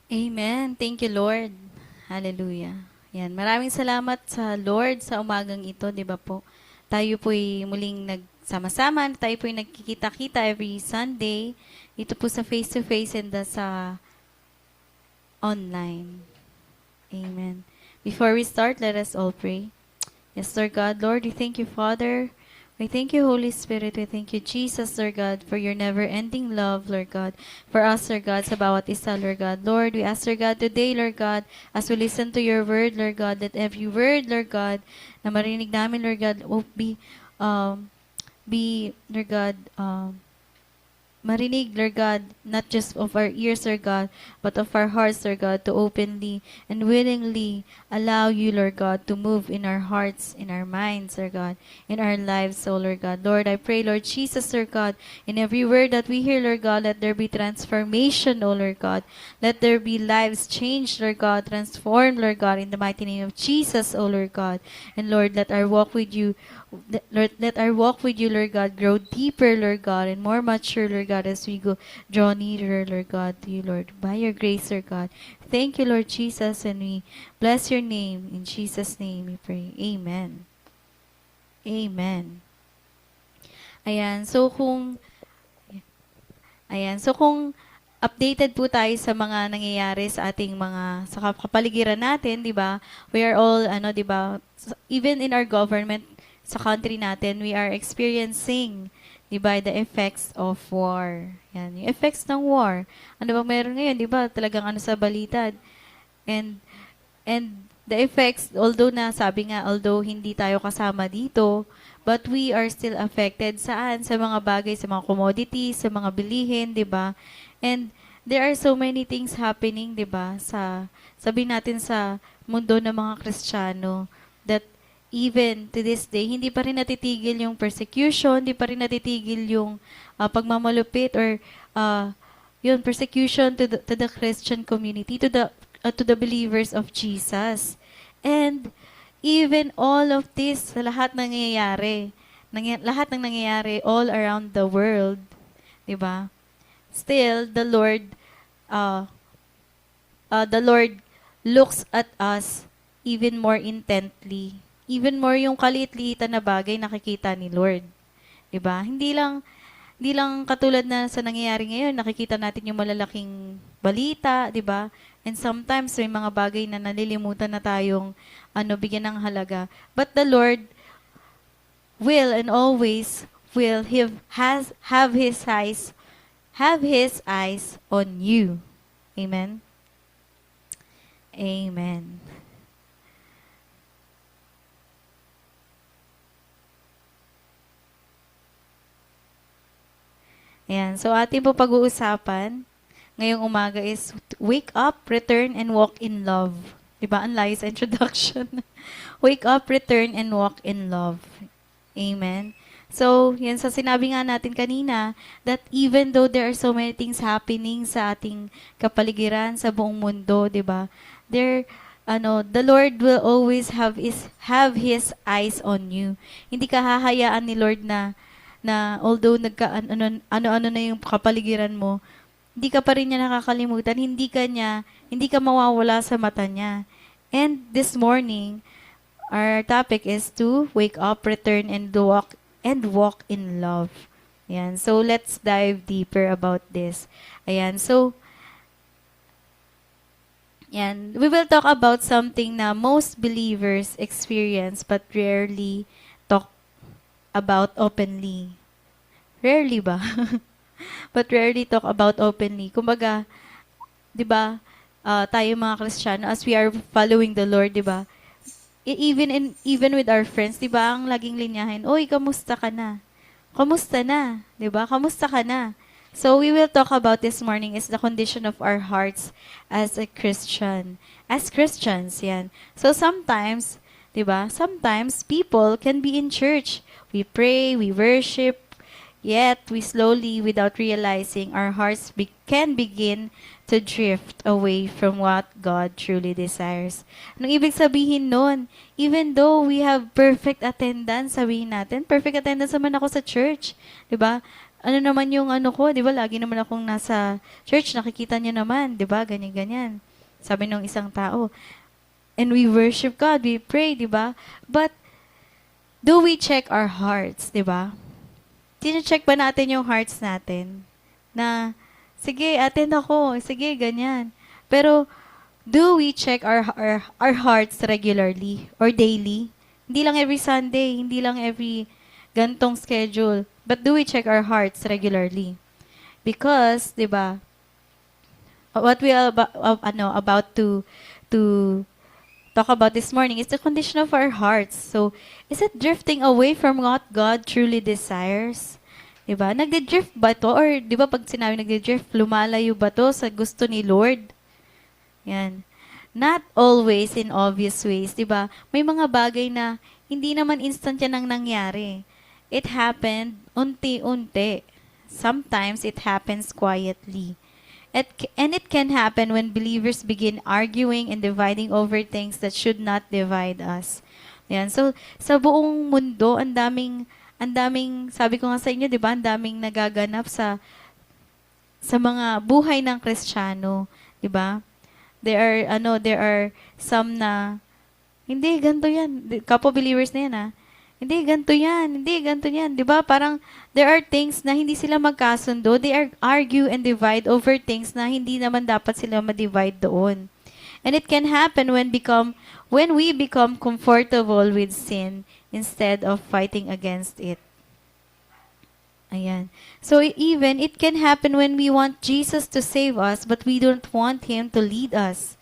Amen. Thank you, Lord. Hallelujah. Yan. Maraming salamat sa Lord sa umagang ito, di ba po? Tayo po'y muling nagsama-sama. Tayo po'y nagkikita-kita every Sunday. Ito po sa face-to-face and sa online. Amen. Before we start, let us all pray. Yes, Lord God. Lord, we thank you, Father. We thank you, Holy Spirit. We thank you, Jesus, Lord God, for your never-ending love, Lord God. For us, Lord God, sa bawat isa, Lord God. Lord, we ask, Lord God, today, Lord God, as we listen to your word, Lord God, that every word, Lord God, na marinig namin, Lord God, will be, Lord God, marinig, Lord God, not just of our ears, Lord God, but of our hearts, Lord God, to openly and willingly allow you, Lord God, to move in our hearts, in our minds, Lord God, in our lives, oh Lord God. Lord, I pray, Lord Jesus, Lord God, in every word that we hear, Lord God, let there be transformation, oh Lord God. Let there be lives changed, Lord God, transformed, Lord God, in the mighty name of Jesus, oh Lord God. And Lord, let our walk with you Lord, let our walk with you, Lord God, grow deeper, Lord God, and more mature, Lord God, as we go draw nearer, Lord God, to you, Lord, by your grace, Lord God. Thank you, Lord Jesus, and we bless your name. In Jesus' name we pray. Amen. Amen. Ayan, so kung updated po tayo sa mga nangyayari sa ating mga sa kapaligiran natin, 'di ba? We are all 'di ba? Even in our government sa country natin, we are experiencing 'di ba the effects of war. Yan, yung effects ng war. Ano ba meron ngayon, 'di ba? Talagang sa balita. And and the effects, although although hindi tayo kasama dito, but we are still affected saan? Sa mga bagay, sa mga commodities, sa mga bilihin, di ba? And there are so many things happening, di ba? Sabihin natin sa mundo ng mga Kristiyano, that even to this day, hindi pa rin natitigil yung persecution, hindi pa rin natitigil yung pagmamalupit or persecution to the Christian community, to the believers of Jesus. And even all of this, sa lahat ng nangyayari, lahat ng nangyayari all around the world, 'di ba? Still uh, the Lord looks at us even more intently. Even more yung kaliit-liitan na bagay nakikita ni Lord. 'Di ba? Hindi lang katulad na sa nangyayari ngayon, nakikita natin yung malalaking balita, 'di ba? And sometimes may mga bagay na nalilimutan na tayong bigyan ng halaga. But the Lord will and always will have his eyes on you. Amen. Amen. Ayan. So, ating po pag-uusapan ngayong umaga is wake up, return, and walk in love. Diba? Ang layo sa introduction. Wake up, return, and walk in love. Amen. So, yan sa sinabi nga natin kanina, that even though there are so many things happening sa ating kapaligiran, sa buong mundo, di ba? The Lord will always have His eyes on you. Hindi ka hahayaan ni Lord na although ano-ano na yung kapaligiran mo, hindi ka pa rin niya nakakalimutan, hindi ka mawawala sa mata niya. And this morning, our topic is to wake up, return, and walk in love. Ayan. So, let's dive deeper about this. Ayan. So, ayan. We will talk about something na most believers experience but rarely talk about openly. Rarely ba? But rarely talk about openly. Kumbaga, 'di ba? Tayo mga Kristiyano, as we are following the Lord, 'di ba? Even with our friends, 'di ba? Ang laging linyahin, "Oy, kamusta ka na? Kamusta na?" 'Di ba? Kamusta ka na? So we will talk about this morning is the condition of our hearts as a Christian. As Christians, yan. So sometimes, 'di ba? Sometimes people can be in church. We pray, we worship, yet we slowly, without realizing, our hearts can begin to drift away from what God truly desires. Anong ibig sabihin nun? Even though we have perfect attendance, sabihin natin, perfect attendance naman ako sa church. 'Di ba? ano naman yung ano ko, di ba, lagi naman akong nasa church, nakikita niyo naman, di ba, ganyan-ganyan. Sabi ng isang tao. And we worship God, we pray, di ba? But, do we check our hearts, di ba? Tine-check ba natin yung hearts natin? Na, sige, attend ako, sige, ganyan. Pero, do we check our hearts regularly or daily? Hindi lang every Sunday, hindi lang every gantong schedule. But do we check our hearts regularly? Because, 'di ba? What we are about to talk about this morning is the condition of our hearts. So, is it drifting away from what God truly desires? 'Di ba? Nagde-drift ba to? Or 'di ba pag sinabi nagde-drift, lumalayo ba to sa gusto ni Lord? Yan. Not always in obvious ways, 'di ba? May mga bagay na hindi naman instant yan ang nangyari. It happened unti-unti. Sometimes it happens quietly. And it can happen when believers begin arguing and dividing over things that should not divide us. Yan. So, sa buong mundo, ang daming, sabi ko nga sa inyo, 'di ba? Ang daming nagaganap sa mga buhay ng Kristiyano, 'di ba? There are some na, hindi, ganito yan. Kapwa believers na yan, ha? Hindi, ganito yan. Hindi, ganito yan. Di ba? Parang, there are things na hindi sila magkasundo. They argue and divide over things na hindi naman dapat sila ma-divide doon. And it can happen when we become comfortable with sin instead of fighting against it. Ayan. So even it can happen when we want Jesus to save us, but we don't want Him to lead us.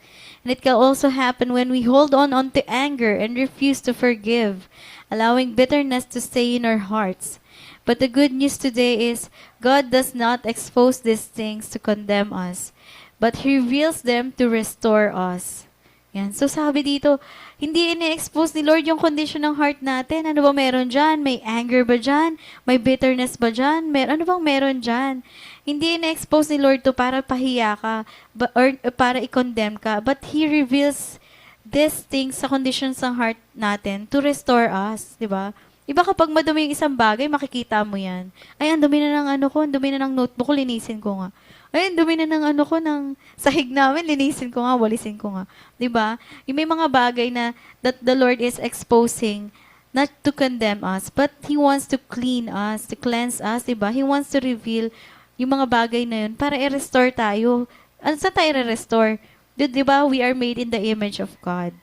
And it can also happen when we hold on to anger and refuse to forgive, allowing bitterness to stay in our hearts. But the good news today is God does not expose these things to condemn us, but He reveals them to restore us. Yan. So sabi dito, hindi ini-expose ni Lord yung condition ng heart natin. Ano ba meron dyan? May anger ba dyan? May bitterness ba dyan? Ano bang meron dyan? Hindi ini-expose ni Lord to para pahiya ka or para i-condemn ka. But He reveals these things sa conditions ng heart natin to restore us. Diba? Iba kapag madumi yung isang bagay, makikita mo yan. Ay, ang dumi na ng ano ko, ang dumi na ng notebook ko, linisin ko nga. Ay, dumi na ng ano ko, ng sahig namin, linisin ko nga, walisin ko nga. 'Di ba? Yung may mga bagay na that the Lord is exposing, not to condemn us, but He wants to clean us, to cleanse us, 'di ba? He wants to reveal yung mga bagay na yun para i-restore tayo. Ano sa tayo i-restore? 'Di ba? We are made in the image of God.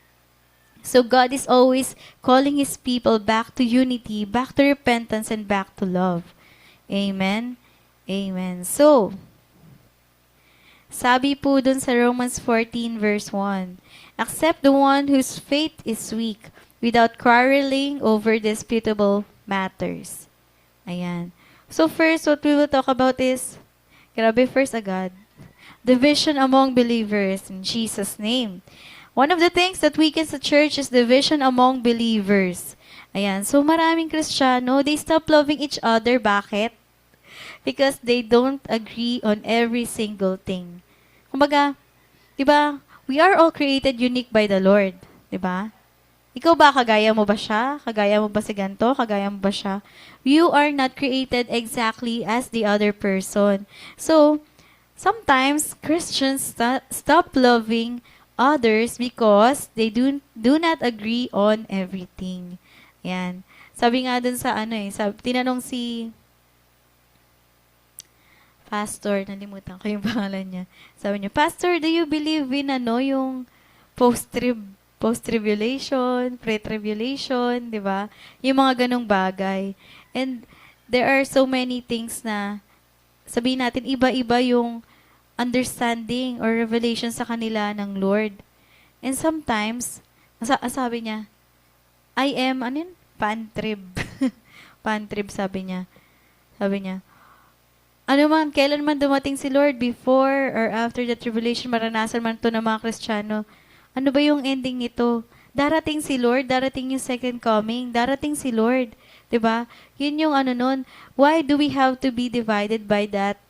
So God is always calling His people back to unity, back to repentance, and back to love. Amen? Amen. So, sabi po dun sa Romans 14 verse 1, accept the one whose faith is weak without quarreling over disputable matters. Ayan. So first, what we will talk about is, grabe first agad, division among believers in Jesus' name. One of the things that weakens the church is division among believers. Ayan. So maraming Kristiyano, they stop loving each other. Bakit? Because they don't agree on every single thing. Kumbaga, 'di ba? We are all created unique by the Lord, 'di ba? Ikaw ba, kagaya mo ba siya? Kagaya mo ba si ganto? Kagaya mo ba siya? You are not created exactly as the other person. So, sometimes Christians stop loving others because they do not agree on everything. Yan. Sabi nga dun sa tinanong si Pastor, nalimutan ko yung pangalan niya. Sabi niya, Pastor, do you believe in yung post-tribulation, pre-tribulation, di ba? Yung mga ganong bagay. And there are so many things na, sabihin natin, iba-iba yung understanding or revelation sa kanila ng Lord. And sometimes, sabi niya, I am, pan-trib. Pan-trib, sabi niya. Sabi niya, kailan man dumating si Lord, before or after the tribulation, maranasan man to ng mga Kristiyano, ano ba yung ending nito? Darating si Lord, darating yung second coming, darating si Lord. 'Di ba? Yun yung nun. Why do we have to be divided by that?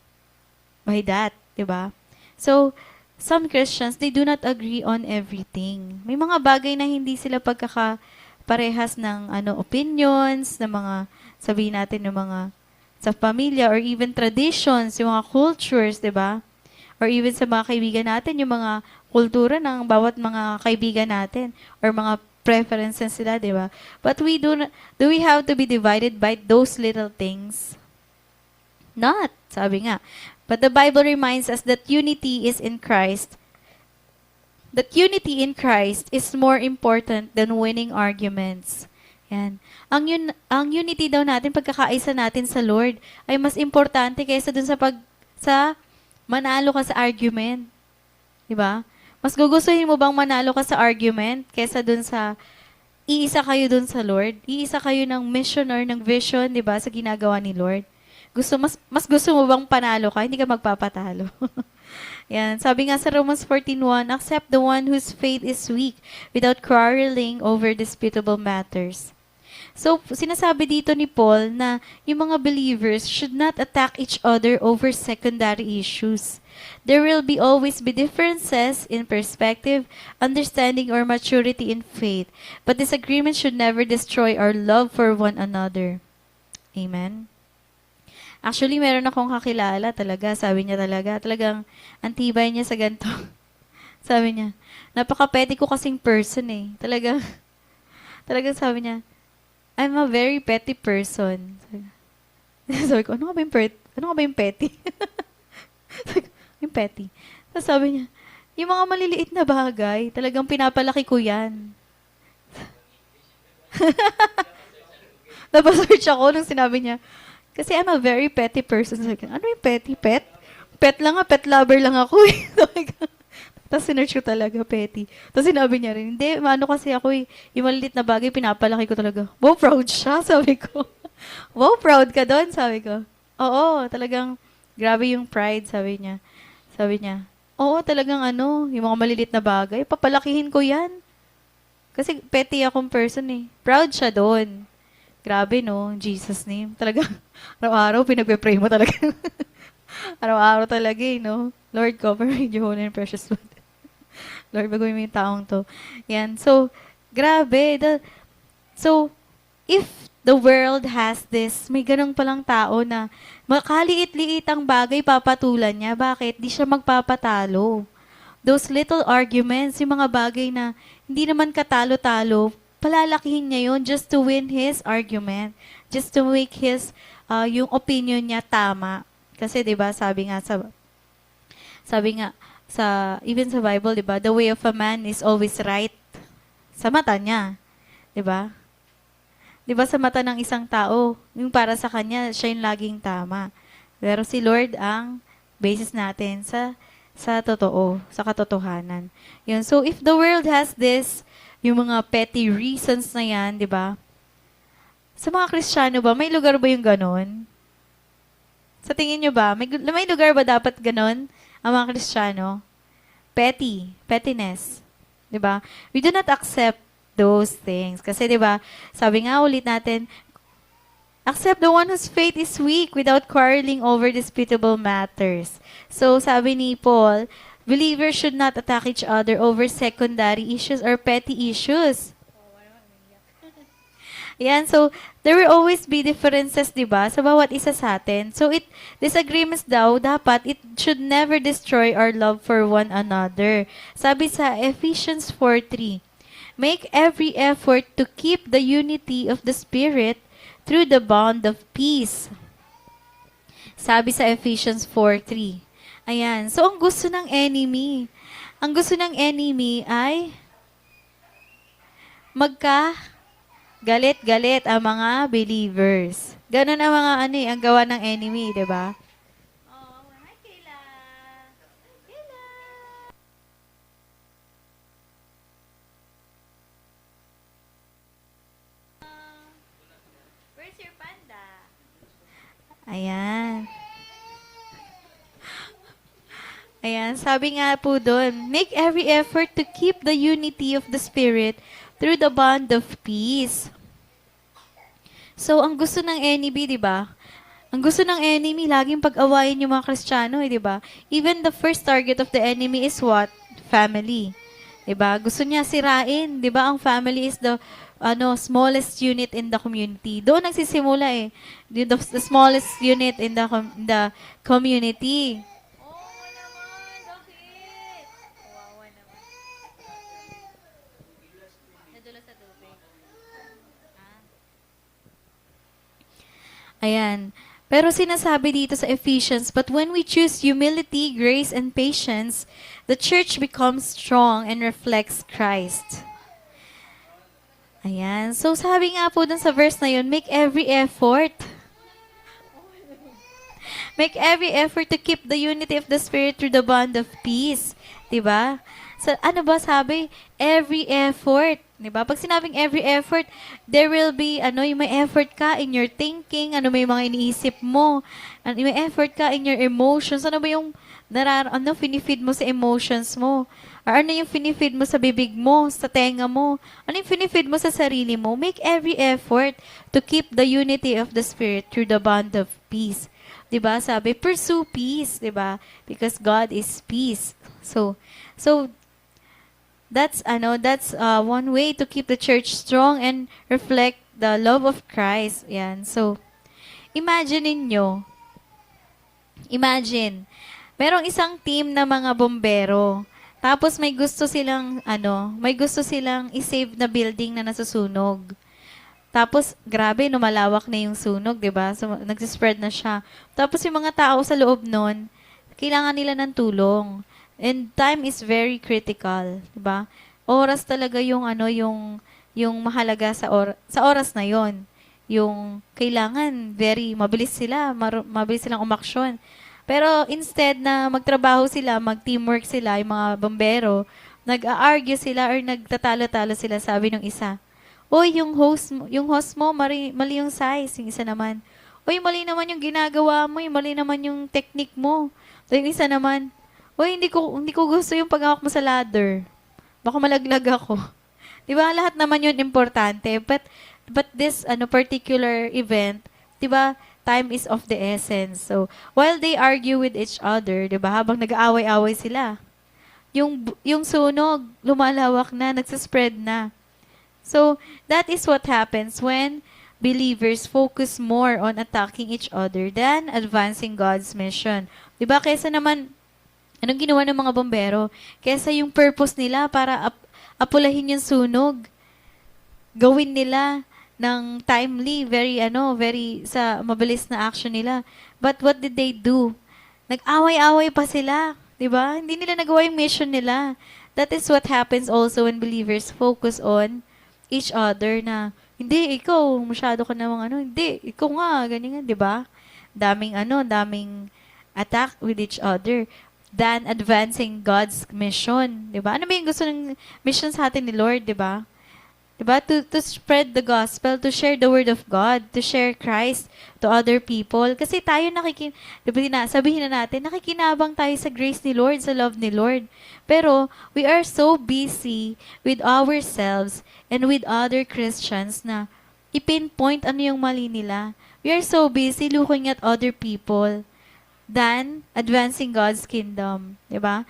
By that, 'di ba? So, some Christians, they do not agree on everything. May mga bagay na hindi sila pagkakaparehas ng opinions, ng mga, sabihin natin, ng mga sa pamilya, or even traditions, yung mga cultures, di ba? Or even sa mga kaibigan natin, yung mga kultura ng bawat mga kaibigan natin, or mga preferences sila, di ba? But do we have to be divided by those little things? Not, sabi nga. But the Bible reminds us that unity in Christ is more important than winning arguments. Yan. Ang unity daw natin, pagkakaisa natin sa Lord, ay mas importante kaysa dun sa manalo ka sa argument. Diba? Mas gugustuhin mo bang manalo ka sa argument kaysa dun sa iisa kayo dun sa Lord? Iisa kayo ng mission or ng vision, diba, sa ginagawa ni Lord? Mas gusto mo bang panalo ka? Hindi ka magpapatalo. Yan. Sabi nga sa Romans 14:1, accept the one whose faith is weak without quarreling over disputable matters. So, sinasabi dito ni Paul na yung mga believers should not attack each other over secondary issues. There will always be differences in perspective, understanding, or maturity in faith, but disagreement should never destroy our love for one another. Amen? Actually, meron akong kakilala talaga. Sabi niya talagang antibay niya sa ganito. Sabi niya, napaka-petty ko kasing person eh. Talagang sabi niya, I'm a very petty person. Sabi ko, ano nga ba yung petty? Sabi ko, yung petty. Tapos sabi niya, yung mga maliliit na bagay, talagang pinapalaki ko yan. Napasearch ako nung sinabi niya, kasi I'm a very petty person. Sabi ko, ano yung petty? Pet? Pet lang nga, pet lover lang ako eh. Tapos sinerch ko talaga, petty. Tapos sinabi niya rin, hindi, ano kasi ako eh, yung malilit na bagay, pinapalaki ko talaga. Wow, proud siya, sabi ko. Wow, proud ka doon, sabi ko. Oo, talagang, grabe yung pride, sabi niya. Sabi niya, oo, talagang yung mga malilit na bagay, papalakihin ko yan. Kasi petty akong person eh. Proud siya doon. Grabe, no? Jesus name. Talagang, araw-araw, pinagpe-pray mo talaga. Araw-araw talaga eh, no? Lord, cover me in your holy and precious blood. Lord, baguhin mo yung taong to. Yan. So, grabe. So, if the world has this, may ganang palang tao na makaliit-liit ang bagay, papatulan niya. Bakit? Di siya magpapatalo. Those little arguments, yung mga bagay na hindi naman katalo-talo, palalakihin niya yun just to win his argument. Just to make yung opinion niya tama. Kasi, di ba, sabi nga even sa Bible, di ba, the way of a man is always right. Sa mata niya. Di ba? Di ba sa mata ng isang tao, yung para sa kanya, siya yung laging tama. Pero si Lord ang basis natin sa totoo, sa katotohanan. Yun. So, if the world has this, yung mga petty reasons na yan, di ba? Sa mga Kristiyano ba, may lugar ba yung ganon? Sa tingin nyo ba, may lugar ba dapat ganon ang mga Kristiyano? Pettiness. Di ba? We do not accept those things. Kasi di ba, sabi nga ulit natin, accept the one whose faith is weak without quarreling over disputable matters. So, sabi ni Paul, believers should not attack each other over secondary issues or petty issues. Yan, so, there will always be differences, di ba, sa bawat isa sa atin. So, disagreements daw, dapat, it should never destroy our love for one another. Sabi sa Ephesians 4:3, make every effort to keep the unity of the Spirit through the bond of peace. Sabi sa Ephesians 4:3. Ayan. So, ang gusto ng enemy ay galit-galit ang mga believers. Ganun ang mga ang gawa ng enemy, di ba? Oh, hi, Kayla. Kayla. Where's your panda? Ayan. Ayan, sabi nga po doon, make every effort to keep the unity of the Spirit through the bond of peace. So, ang gusto ng enemy, di ba? Ang gusto ng enemy, laging pag-awayin yung mga Kristiyano, di ba? Even the first target of the enemy is what? Family. Di ba? Gusto niya sirain, di ba? Ang family is smallest unit in the community. Doon nagsisimula eh. The smallest unit in the community. Oo naman, bakit? Kawawa naman. Nadulas sa tubig. Ah. Ayan. Pero sinasabi dito sa Ephesians, but when we choose humility, grace, and patience, the church becomes strong and reflects Christ. Ayan. So, sabi nga po dun sa verse na yun, make every effort. Make every effort to keep the unity of the Spirit through the bond of peace. Diba? So, ano ba sabi? Every effort. Diba? Pag sinabing every effort, there will be, yung may effort ka in your thinking, may mga iniisip mo, may effort ka in your emotions, ano ba yung finifeed mo sa emotions mo? Or ano yung finifeed mo sa bibig mo, sa tenga mo? Ano yung finifeed mo sa sarili mo? Make every effort to keep the unity of the Spirit through the bond of peace. Diba? Sabi, pursue peace, diba? Because God is peace. So that's one way to keep the church strong and reflect the love of Christ. Yan. So, imagine, merong isang team na mga bombero. Tapos may gusto silang i-save na building na nasusunog. Tapos, grabe, lumalawak na yung sunog, di ba? So, nagsispread na siya. Tapos, yung mga tao sa loob nun, kailangan nila ng tulong. And time is very critical, di ba? Oras talaga yung mahalaga sa oras na yon. Yung kailangan very mabilis silang umaksyon. Pero instead na magtrabaho sila, mag-teamwork sila, yung mga bombero, nag-a-argue sila or nagtatalo-talo sila, sabi ng isa. Oy, yung host mo, mali yung size. Yung isa naman, oy, mali naman yung ginagawa mo, mali naman yung technique mo. So, yung isa naman, oy, hindi ko gusto yung paghawak mo sa ladder. Baka malaglag ako. Di ba? Lahat naman yun importante. But this particular event, di ba, time is of the essence. So, while they argue with each other, di ba, habang nag-aaway-away sila, yung sunog, lumalawak na, nagsaspread na. So, that is what happens when believers focus more on attacking each other than advancing God's mission. Di ba, kesa naman, anong ginawa ng mga bombero? Kesa yung purpose nila para apulahin yung sunog, gawin nila ng timely, very sa mabilis na action nila. But what did they do? Nag-away-away pa sila, 'di ba? Hindi nila nagawa yung mission nila. That is what happens also when believers focus on each other na hindi ikaw masyado ka namang hindi ikaw nga ganyan, 'di ba? Daming attack with each other than advancing God's mission, 'di ba? Ano ba yung gusto ng mission sa atin ni Lord, 'di ba? Diba? To spread the gospel, to share the word of God, to share Christ to other people. Kasi tayo sabihin na natin, nakikinabang tayo sa grace ni Lord, sa love ni Lord. Pero, we are so busy with ourselves and with other Christians na ipinpoint ano yung mali nila. We are so busy looking at other people than advancing God's kingdom. Diba?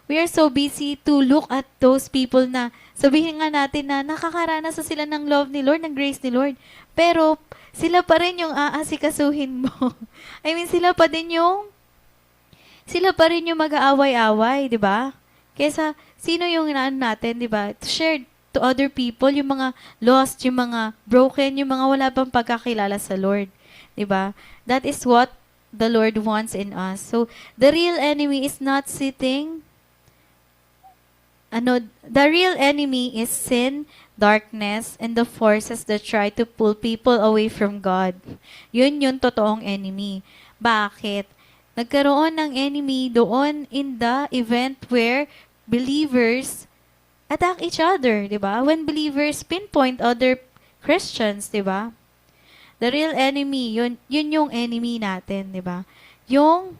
We are so busy to look at those people na sabihin nga natin na nakakaranas na sila ng love ni Lord, ng grace ni Lord. Pero, sila pa rin yung aasikasuhin mo. I mean, sila pa rin yung mag-aaway-away, di ba? Kesa, sino yung natin, di ba? To share to other people, yung mga lost, yung mga broken, yung mga wala pang pagkakilala sa Lord. Di ba? That is what the Lord wants in us. So, the real enemy is not sitting the real enemy is sin, darkness, and the forces that try to pull people away from God. Yun yung totoong enemy. Bakit? Nagkaroon ng enemy doon in the event where believers attack each other, di ba? When believers pinpoint other Christians, di ba? The real enemy, yun yung enemy natin, di ba? Yung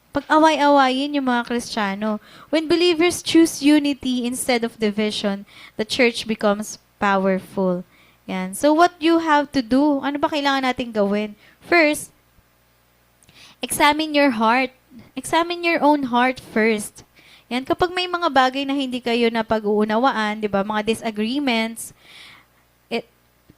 pag-away-awayin yung mga Kristiyano. When believers choose unity instead of division, the church becomes powerful. Yan. So what you have to do, ano ba kailangan natin gawin? First, examine your heart. Examine your own heart first. Yan, kapag may mga bagay na hindi kayo na pag-uunawaan, di ba, mga disagreements,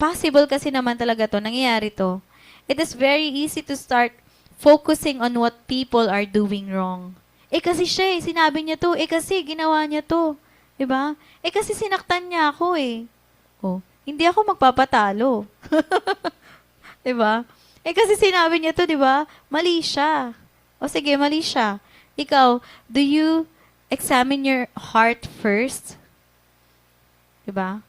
possible kasi naman talaga to, nangyayari to. It is very easy to start focusing on what people are doing wrong. Kasi siya sinabi niya to. Kasi ginawa niya to. Diba? Kasi sinaktan niya ako Oh, hindi ako magpapatalo. Diba? Kasi sinabi niya to, diba? Mali siya. O sige, mali siya. Ikaw, do you examine your heart first? Diba?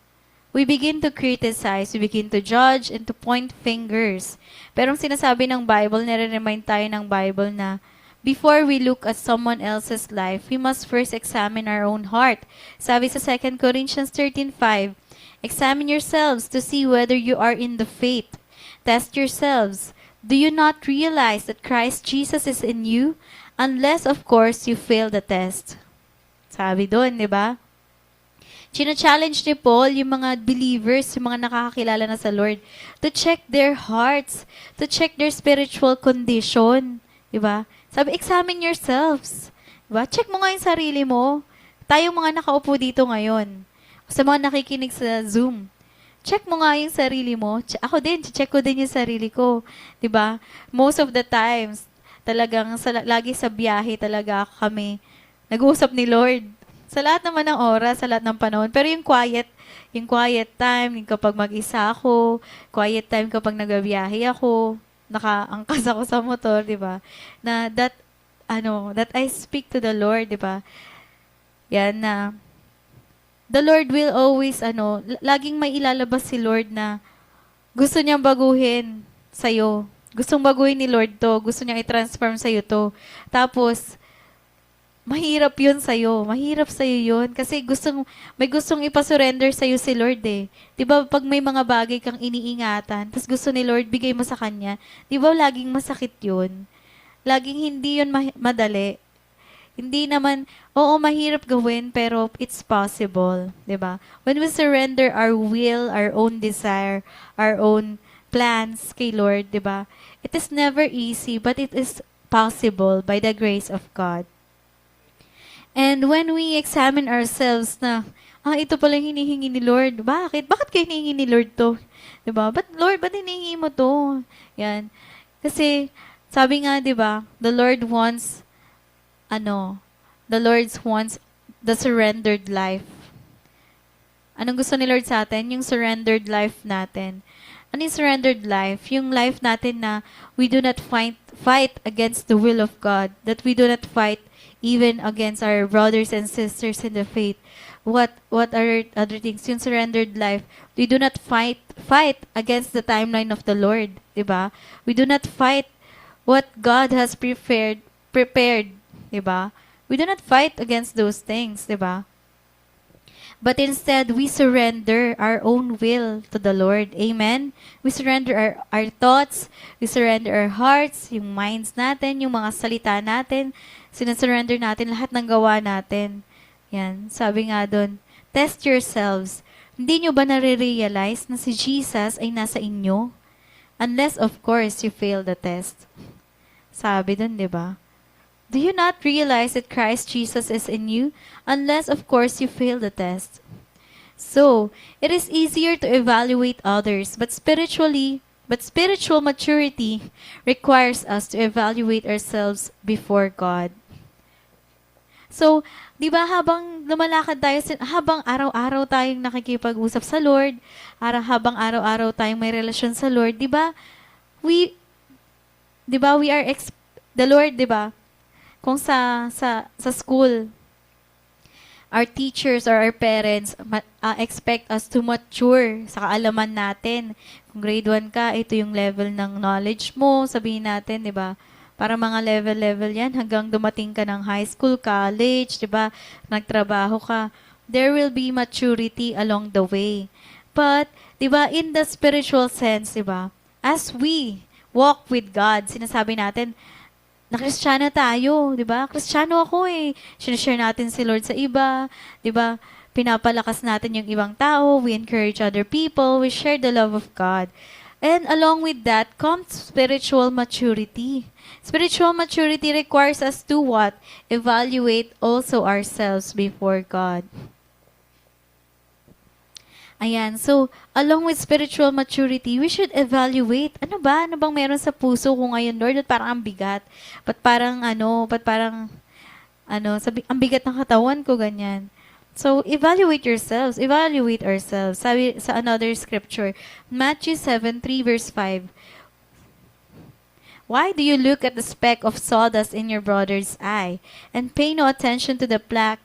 We begin to criticize, we begin to judge, and to point fingers. Pero ang sinasabi ng Bible, nire-remind tayo ng Bible na before we look at someone else's life, we must first examine our own heart. Sabi sa 2 Corinthians 13:5, examine yourselves to see whether you are in the faith. Test yourselves. Do you not realize that Christ Jesus is in you? Unless, of course, you fail the test. Sabi doon, di ba? China-challenge ni Paul yung mga believers, yung mga nakakakilala na sa Lord, to check their hearts, to check their spiritual condition. Diba? Sabi, examine yourselves. Diba? Check mo nga yung sarili mo. Tayong mga nakaupo dito ngayon, sa mga nakikinig sa Zoom, check mo nga yung sarili mo. Ako din, check ko din yung sarili ko. Diba? Most of the times, talagang lagi sa biyahe talaga kami nag-uusap ni Lord. Sa lahat naman ng oras, sa lahat ng panahon. Pero yung quiet time, yung kapag mag-isa ako, quiet time kapag nagabiyahe ako, nakaangkas ako sa motor, di ba? Na that I speak to the Lord, di ba? Yan na, the Lord will always, laging may ilalabas si Lord na gusto niyang baguhin sa'yo. Gustong baguhin ni Lord to. Gusto niyang i-transform sa'yo to. Tapos, mahirap yun sa'yo. Mahirap sa'yo yun. Kasi may gustong ipasurrender sa'yo si Lord Diba pag may mga bagay kang iniingatan, tapos gusto ni Lord, bigay mo sa Kanya, diba laging masakit yun? Laging hindi yun madali. Hindi naman, mahirap gawin, pero it's possible. Diba? When we surrender our will, our own desire, our own plans kay Lord, diba? It is never easy, but it is possible by the grace of God. And when we examine ourselves na, ito pala yung hinihingi ni Lord. Bakit? Bakit kayo hinihingi ni Lord to? Diba? Lord, ba't hinihingi mo to? Yan. Kasi, sabi nga, diba, the Lord wants the surrendered life. Anong gusto ni Lord sa atin? Yung surrendered life natin. Ano yung surrendered life? Yung life natin na we do not fight against the will of God. That we do not fight even against our brothers and sisters in the faith. What are other things? Yung surrendered life. We do not fight against the timeline of the Lord, diba? We do not fight what God has prepared, diba? We do not fight against those things, diba? But instead, we surrender our own will to the Lord. Amen? We surrender our thoughts, we surrender our hearts, yung minds natin, yung mga salita natin, sinasurrender natin lahat ng gawa natin. Yan, sabi nga doon, test yourselves. Hindi nyo ba nare-realize na si Jesus ay nasa inyo? Unless, of course, you fail the test. Sabi doon, di ba? Do you not realize that Christ Jesus is in you? Unless, of course, you fail the test. So, it is easier to evaluate others, but spiritual maturity requires us to evaluate ourselves before God. So, di ba habang lumalakad tayo, habang araw-araw tayong nakikipag-usap sa Lord, habang araw-araw tayong may relasyon sa Lord, di ba? The Lord, di ba? Kung sa school, our teachers or our parents expect us to mature sa kaalaman natin. Kung grade 1 ka, ito yung level ng knowledge mo, sabihin natin, di ba? Para mga level yan hanggang dumating ka ng high school, college, di ba? Nagtrabaho ka. There will be maturity along the way. But, di ba, in the spiritual sense, di ba? As we walk with God, sinasabi natin, na Kristiyano tayo, di ba? Kristiyano ako Sinashare natin si Lord sa iba, di ba? Pinapalakas natin yung ibang tao, we encourage other people, we share the love of God. And along with that comes spiritual maturity. Spiritual maturity requires us to what? Evaluate also ourselves before God. Ayan. So, along with spiritual maturity, we should evaluate. Ano ba? Ano bang meron sa puso ko ngayon, Lord? At parang ang bigat. Ba't parang, ang bigat ng katawan ko, ganyan. So, evaluate yourselves. Evaluate ourselves. Sabi sa another scripture, Matthew 7:3 verse 5. Why do you look at the speck of sawdust in your brother's eye and pay no attention to the plank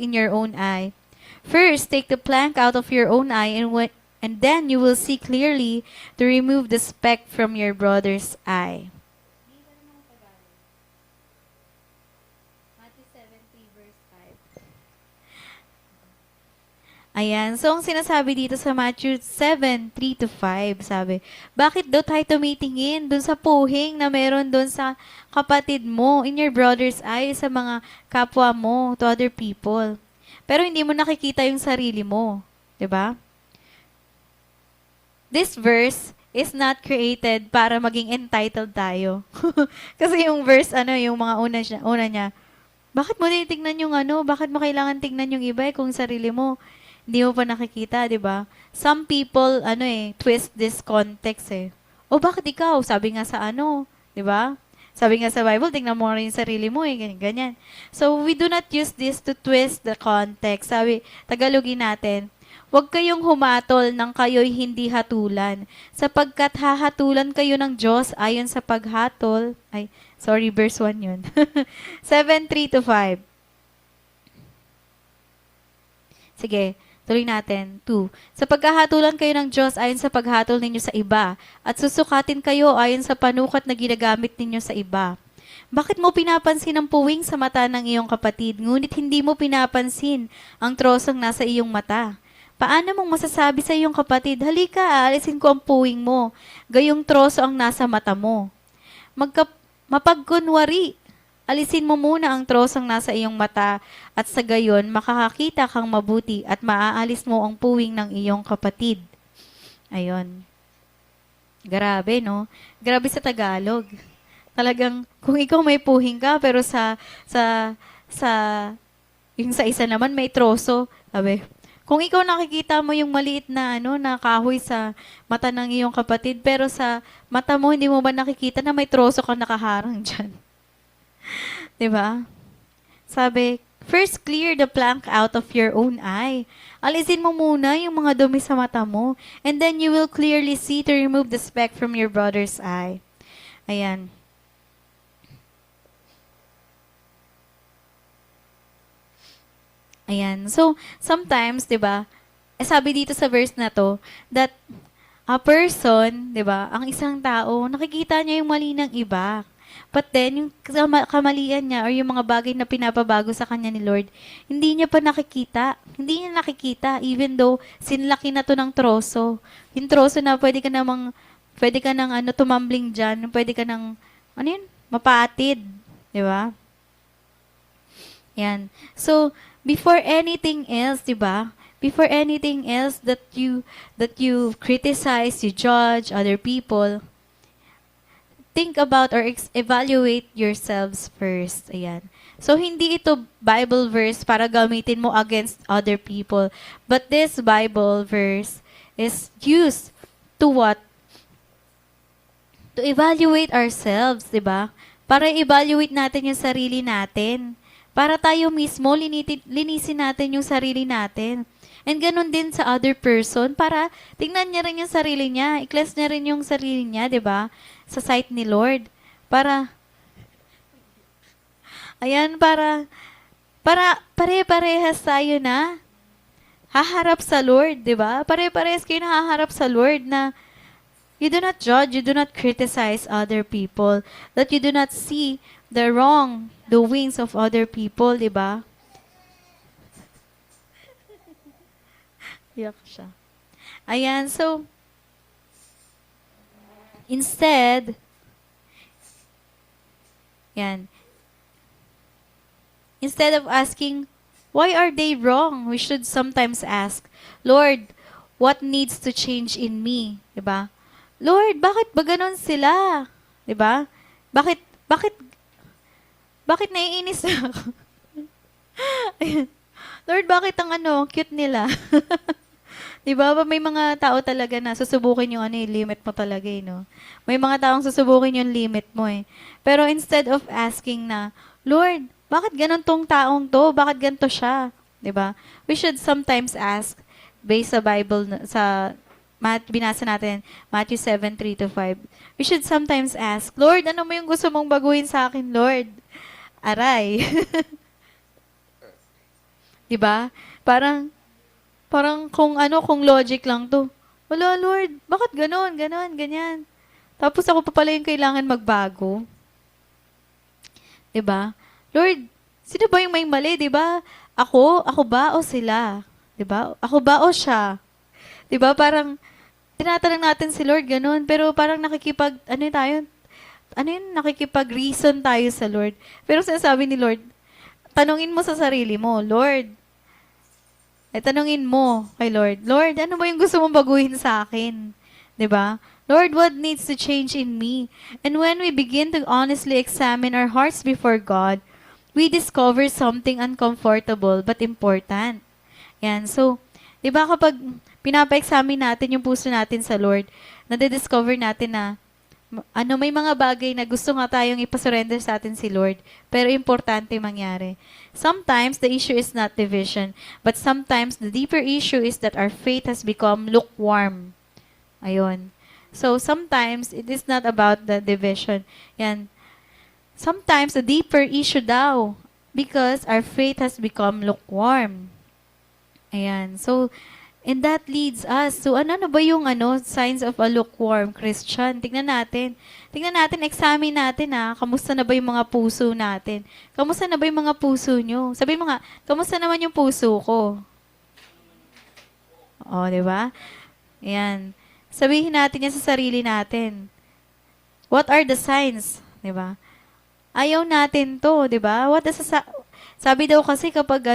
in your own eye? First, take the plank out of your own eye, and then you will see clearly to remove the speck from your brother's eye. Matthew 7:3 verse 5. Ayan. So, ang sinasabi dito sa Matthew 7:3 to 5, sabi, bakit daw tayo tumitingin dun sa puhing na meron dun sa kapatid mo, in your brother's eye, sa mga kapwa mo, to other people? Pero hindi mo nakikita yung sarili mo. 'Di ba? This verse is not created para maging entitled tayo. Kasi yung verse, yung mga una niya, bakit mo tinitingnan yung bakit mo kailangan tingnan yung iba kung sarili mo, hindi mo pa nakikita, 'di ba? Some people, twist this context O bakit ikaw? Sabi nga sa 'di ba? Sabi nga sa Bible, tingnan mo rin yung sarili mo ganyan. So, we do not use this to twist the context. Sabi, Tagalogin natin, huwag kayong humatol nang kayo'y hindi hatulan, sapagkat hahatulan kayo ng Diyos ayon sa paghatol. Verse 1 yun. 7:3 to 5. Sige. Tuloy natin. 2. Sa pagkahatulan kayo ng Diyos ayon sa paghatol ninyo sa iba, at susukatin kayo ayon sa panukat na ginagamit ninyo sa iba. Bakit mo pinapansin ang puwing sa mata ng iyong kapatid, ngunit hindi mo pinapansin ang trosong nasa iyong mata? Paano mong masasabi sa iyong kapatid, halika, aalisin ko ang puwing mo, gayong troso ang nasa mata mo? Mapagkunwari, alisin mo muna ang trosong nasa iyong mata at sa gayon makakakita kang mabuti at maaalis mo ang puwing ng iyong kapatid. Ayun. Grabe, no? Grabe sa Tagalog. Talagang, kung ikaw may puwing ka, pero yung sa isa naman may troso, sabi, kung ikaw nakikita mo yung maliit na na kahoy sa mata ng iyong kapatid, pero sa mata mo hindi mo ba nakikita na may troso kang nakaharang diyan? 'Di ba? Sabi, first clear the plank out of your own eye. Alisin mo muna yung mga dumi sa mata mo, and then you will clearly see to remove the speck from your brother's eye. Ayan. Ayan. So, sometimes, 'di ba? Sabi dito sa verse na 'to that a person, 'di ba? Ang isang tao, nakikita niya yung mali ng iba. But then, yung kamalian niya or yung mga bagay na pinapabago sa kanya ni Lord, hindi niya pa nakikita. Hindi niya nakikita even though sinlaki na to ng troso. Yung troso na pwede ka nang tumambling dyan, pwede ka nang, mapatid. Di ba? Yan. So, before anything else, di ba? Before anything else that you criticize, you judge other people, think about or evaluate yourselves first. Ayan. So, hindi ito Bible verse para gamitin mo against other people. But this Bible verse is used to what? To evaluate ourselves, di ba? Para evaluate natin yung sarili natin. Para tayo mismo, linisin natin yung sarili natin. And ganun din sa other person, para tingnan niya rin yung sarili niya, i-cleanse niya rin yung sarili niya, di ba? Sa sight ni Lord. Para pare-parehas tayo na haharap sa Lord, di ba? Pare-parehas kayo na haharap sa Lord na you do not judge, you do not criticize other people, that you do not see the wrong doings of other people, di ba? Iyak siya. Ayan, so, instead of asking, why are they wrong? We should sometimes ask, Lord, what needs to change in me? Diba? Lord, bakit ba ganun sila? Diba? Bakit naiinis na ako? Lord, bakit ang cute nila? 'Di ba? May mga tao talaga na susubukin yung ano, eh, limit mo talaga, eh, no? May mga taong susubukin yung limit mo, eh. Pero instead of asking na, Lord, bakit ganun tong taong to? Bakit ganito siya? 'Di ba? We should sometimes ask based sa Bible sa binasa natin, Matthew 7:3-5. We should sometimes ask, Lord, ano mo yung gusto mong baguhin sa akin, Lord? Aray. 'Di ba? Parang Parang kung ano, kung logic lang 'to. Wala Lord, bakit gano'n, gano'n, ganyan. Tapos ako pa pala yung kailangan magbago, 'di ba? Lord, sino ba yung may mali, 'di ba? Ako ba o sila? 'Di ba? Ako ba o siya? 'Di ba parang tinatanong natin si Lord gano'n, pero parang ano tayo, ano yun, nakikipag-reason tayo sa Lord. Pero sinasabi ni Lord, tanungin mo sa sarili mo, Lord, tanungin mo kay Lord, Lord, ano ba yung gusto mong baguhin sa akin? 'Di ba? Lord, what needs to change in me? And when we begin to honestly examine our hearts before God, we discover something uncomfortable but important. Yan. So, 'di ba kapag pinapa-examine natin yung puso natin sa Lord, nade-discover natin na may mga bagay na gusto nga tayong ipasurrender sa atin si Lord, pero importante mangyari. Sometimes, the issue is not division, but sometimes, the deeper issue is that our faith has become lukewarm. Ayun. So, sometimes, it is not about the division. Yan. Sometimes, the deeper issue daw, because our faith has become lukewarm. Ayan. So, and that leads us to ano ba yung signs of a lukewarm Christian? Tingnan natin. Tingnan natin, examine natin kamusta na ba yung mga puso natin? Kamusta na ba yung mga puso nyo? Sabi mo nga, kamusta naman yung puso ko? O, di ba? Ayan. Sabihin natin yan sa sarili natin. What are the signs? Di ba? Ayaw natin to, di ba? Sabi daw kasi kapag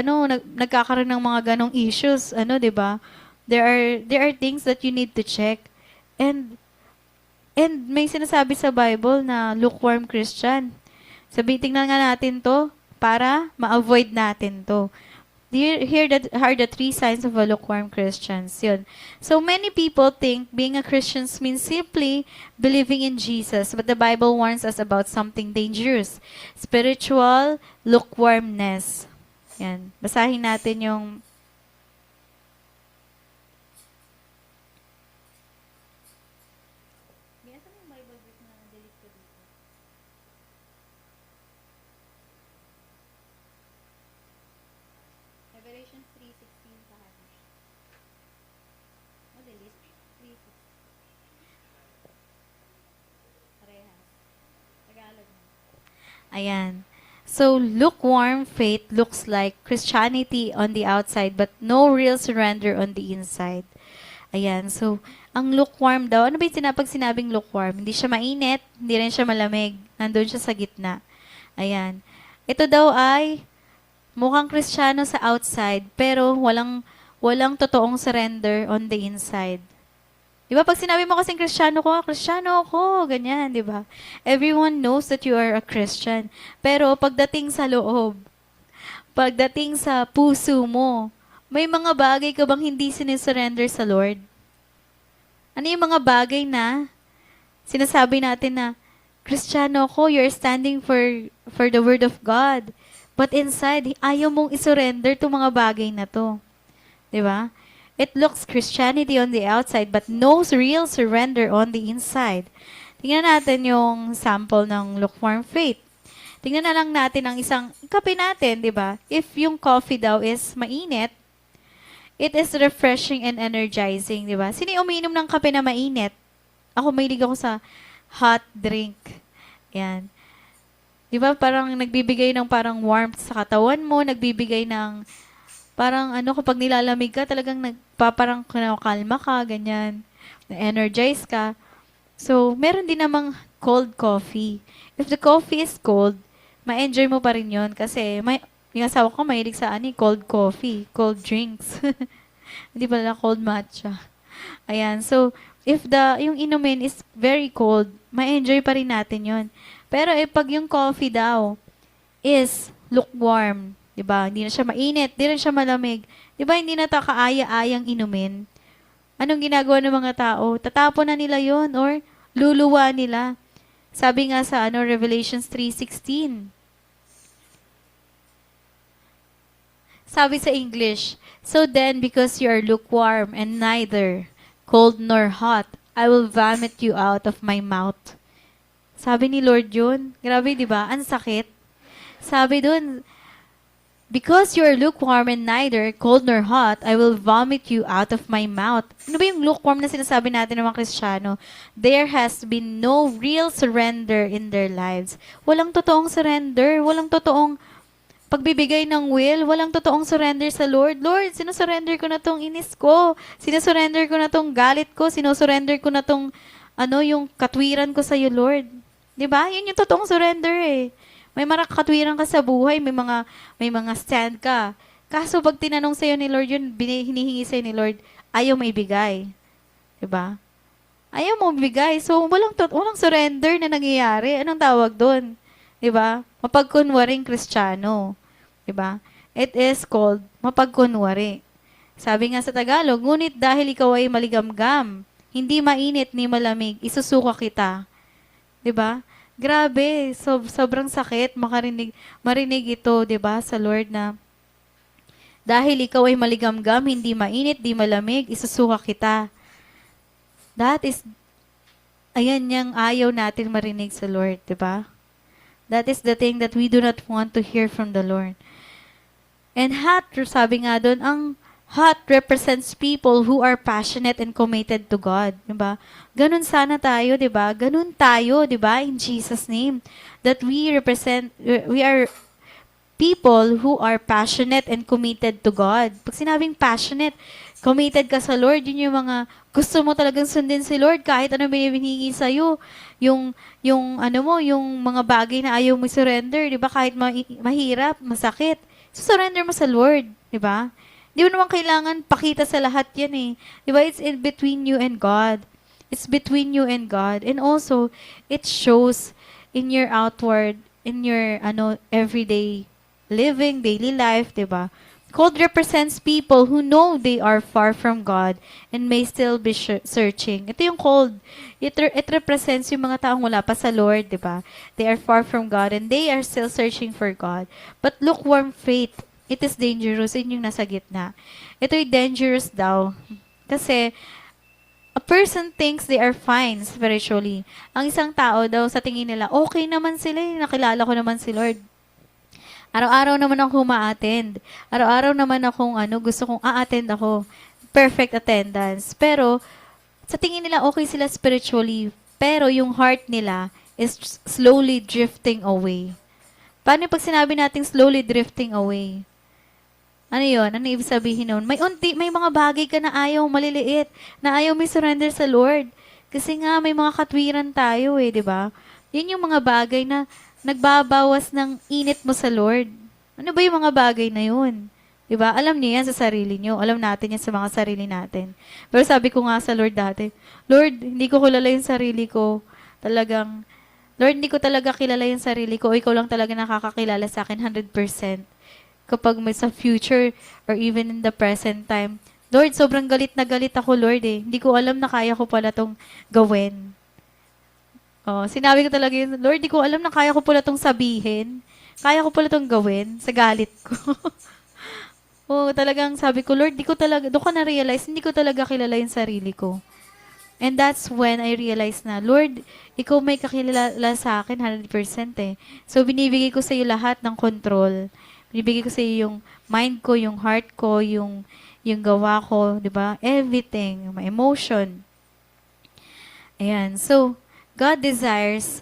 nagkakaroon ng mga ganong issues, 'di ba? There are things that you need to check. And may sinasabi sa Bible na lukewarm Christian. Tingnan nga natin 'to para ma-avoid natin 'to. Here are the 3 signs of a lukewarm Christians. Yun. So many people think being a Christian means simply believing in Jesus, but the Bible warns us about something dangerous. Spiritual lukewarmness. Yan. Basahin natin yung Revelation 3:16 pa halos. Delete 3:16. Parehas. Tagalog na. Ayan. So, lukewarm faith looks like Christianity on the outside but no real surrender on the inside. Ayan. So, ang lukewarm daw, ano ba yung sinabing lukewarm? Hindi siya mainit, hindi rin siya malamig. Nandun siya sa gitna. Ayan. Ito daw ay mukhang Kristiyano sa outside, pero walang totoong surrender on the inside. Di ba? Pag sinabi mo kasing Kristiyano ko, ganyan, di ba? Everyone knows that you are a Christian. Pero pagdating sa loob, pagdating sa puso mo, may mga bagay ka bang hindi sinisurrender sa Lord? Ano yung mga bagay na sinasabi natin na, Kristiyano ko, you're standing for the Word of God. But inside, ayaw mong isurrender itong mga bagay na to. Diba? It looks Christianity on the outside, but no real surrender on the inside. Tingnan natin yung sample ng lukewarm faith. Tingnan na lang natin ang isang kape natin, di ba? If yung coffee daw is mainit, it is refreshing and energizing, di ba? Sino yung umiinom ng kape na mainit? Ako, mahilig ako sa hot drink. Yan. Di ba, parang nagbibigay ng parang warmth sa katawan mo, nagbibigay ng parang kapag nilalamig ka, talagang parang kalma ka, ganyan, na-energize ka. So, meron din namang cold coffee. If the coffee is cold, ma-enjoy mo pa rin yun kasi yung asawa ko mahilig sa cold coffee, cold drinks. Hindi pala cold matcha. Ayan, so, if yung inumin is very cold, ma-enjoy pa rin natin yun. Pero pag yung coffee daw is lukewarm, 'di ba? Hindi na siya mainit, hindi rin siya malamig. 'Di ba hindi na ta kaaya-ayang inumin? Anong ginagawa ng mga tao? Tatapon na nila yon or luluwa nila. Sabi nga sa Revelations 3:16. Sabi sa English, "So then, because you are lukewarm and neither cold nor hot, I will vomit you out of my mouth." Sabi ni Lord yun. Grabe, di ba? Ang sakit. Sabi dun, "Because you are lukewarm and neither cold nor hot, I will vomit you out of my mouth." Ano ba yung lukewarm na sinasabi natin ng mga Kristiyano? There has been no real surrender in their lives. Walang totoong surrender. Walang totoong pagbibigay ng will, walang totoong surrender sa Lord. Lord, sinusurrender ko na tong inis ko. Sinusurrender ko na tong galit ko. Sinusurrender ko na tong, yung katwiran ko sa iyo, Lord. 'Di ba? Yun yung totoong surrender eh. May katwiran ka sa buhay, may mga stand ka. Kaso pag tinanong sa iyo ni Lord yun, hinihingi sa ni Lord, ayaw maibigay. 'Di ba? Ayaw mo ibigay. So, walang surrender na nangyayari. Anong tawag doon? 'Di ba? Mapagkunwaring Kristiyano. 'Di ba? It is called mapagkunwari. Sabi nga sa Tagalog, "Ngunit dahil ikaw ay maligamgam, hindi mainit ni malamig, isusuka kita." 'Di ba? Grabe, sobrang sakit marinig ito, 'di ba, sa Lord na dahil ikaw ay maligamgam, hindi mainit, di malamig, isusuka kita. Ayan yung ayaw natin marinig sa Lord, 'di ba? That is the thing that we do not want to hear from the Lord. And hot, sabi nga doon, ang hot represents people who are passionate and committed to God. Diba? Ganun sana tayo, diba? Ganun tayo, diba? In Jesus' name. That we are people who are passionate and committed to God. Pag sinabing passionate, committed ka sa Lord, yun yung mga gusto mo talagang sundin si Lord kahit ano binihingi sa'yo. Yung mga bagay na ayaw mo surrender, di ba? Kahit mahirap, masakit. So, surrender mo sa Lord, di ba? Di mo naman kailangan pakita sa lahat yan eh. Di ba? It's in between you and God. It's between you and God. And also, it shows in your outward, in your everyday living, daily life, di ba? Cold represents people who know they are far from God and may still be searching. Ito yung cold. It represents yung mga taong wala pa sa Lord, di ba? They are far from God and they are still searching for God. But lukewarm faith, it is dangerous. Yun yung nasa gitna. Ito'y dangerous daw. Kasi, a person thinks they are fine spiritually. Ang isang tao daw, sa tingin nila, okay naman sila, nakilala ko naman si Lord. Araw-araw naman ako ma-attend. Araw-araw naman akong gusto kong a-attend ako. Perfect attendance. Pero, sa tingin nila okay sila spiritually. Pero yung heart nila is slowly drifting away. Paano pag sinabi natin slowly drifting away? Ano yun? Ano ibig sabihin nun? May mga bagay ka na ayaw maliliit, na ayaw may surrender sa Lord. Kasi nga, may mga katwiran tayo eh, di ba? Yun yung mga bagay na nagbabawas ng init mo sa Lord. Ano ba yung mga bagay na yun? Diba? Alam niyo yan sa sarili niyo. Alam natin yan sa mga sarili natin. Pero sabi ko nga sa Lord dati, Lord, hindi ko kilala yung sarili ko. Lord, hindi ko talaga kilala yung sarili ko. O ikaw lang talaga nakakakilala sa akin 100%. Kapag may sa future or even in the present time. Lord, sobrang galit na galit ako, Lord eh. Hindi ko alam na kaya ko pala tong gawin. Oh, sinabi ko talaga yun, Lord, di ko alam na kaya ko pala itong sabihin. Kaya ko pala itong gawin sa galit ko. Talagang sabi ko, Lord, doon ko na-realize, hindi ko talaga kilala yung sarili ko. And that's when I realized na, Lord, ikaw may kakilala sa akin 100% eh. So, binibigay ko sa iyo lahat ng control. Binibigay ko sa iyo yung mind ko, yung heart ko, yung gawa ko, di ba? Everything, my emotion. Ayan, so, God desires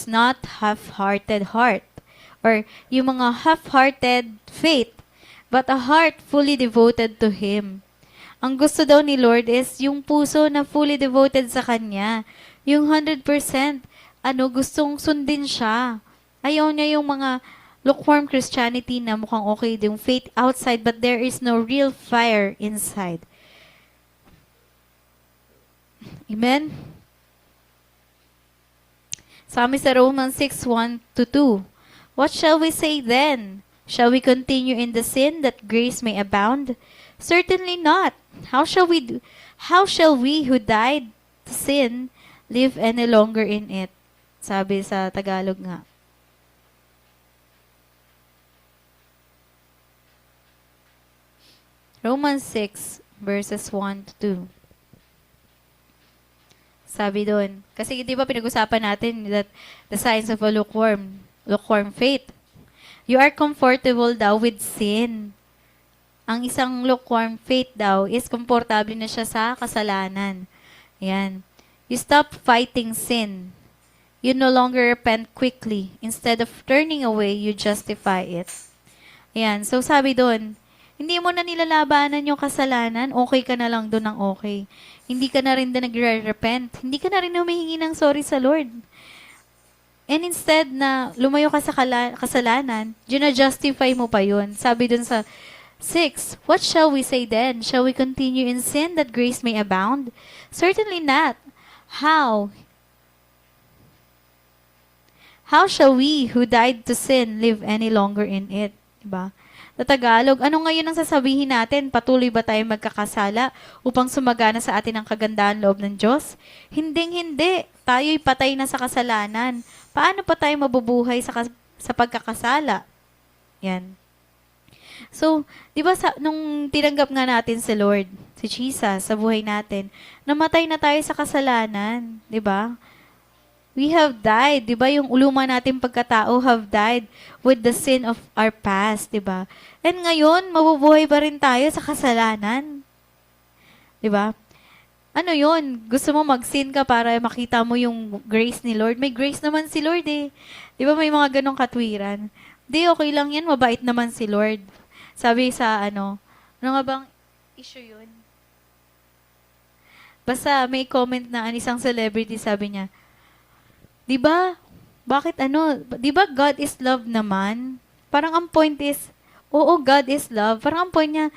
not half-hearted heart or yung mga half-hearted faith, but a heart fully devoted to Him. Ang gusto daw ni Lord is yung puso na fully devoted sa Kanya. Yung 100%, gustong sundin siya. Ayaw niya yung mga lukewarm Christianity na mukhang okay, yung faith outside, but there is no real fire inside. Amen? Sabi sa Romans 6:1-2, "What shall we say then? Shall we continue in the sin that grace may abound? Certainly not. How shall we who died to sin live any longer in it? Sabi sa Tagalog nga. Romans 6 verses 1 to 2. Sabi doon, kasi di ba pinag-usapan natin that the signs of a lukewarm faith. You are comfortable daw with sin. Ang isang lukewarm faith daw is komportable na siya sa kasalanan. Yan. You stop fighting sin. You no longer repent quickly. Instead of turning away, you justify it. Yan. So sabi doon, hindi mo na nilalabanan yung kasalanan, okay ka na lang doon ng okay. Hindi ka na rin na nagre-repent. Hindi ka na rin humihingi ng sorry sa Lord. And instead na lumayo ka sa kasalanan, justify mo pa yun. Sabi dun sa 6, what shall we say then? Shall we continue in sin that grace may abound? Certainly not. How? How shall we who died to sin live any longer in it? Diba? Sa Tagalog, ano ngayon ang sasabihin natin? Patuloy ba tayo magkakasala upang sumagana sa atin ang kagandahan loob ng Diyos? Hinding-hindi. Tayo'y patay na sa kasalanan. Paano pa tayo mabubuhay sa pagkakasala? Yan. So, di ba nung tinanggap nga natin si Lord, si Jesus, sa buhay natin, namatay na tayo sa kasalanan. Di ba? We have died, di ba? Yung uluma natin pagkatao have died with the sin of our past, di ba? And ngayon, mabubuhay ba rin tayo sa kasalanan? Di ba? Ano yun? Gusto mo mag-sin ka para makita mo yung grace ni Lord? May grace naman si Lord eh. Di ba may mga ganong katwiran? Di, okay lang yan. Mabait naman si Lord. Sabi sa ano nga bang issue yun? Basta may comment na isang celebrity, sabi niya, di ba? Bakit di ba God is love naman? Parang ang point is, oo, God is love. Parang ang point niya,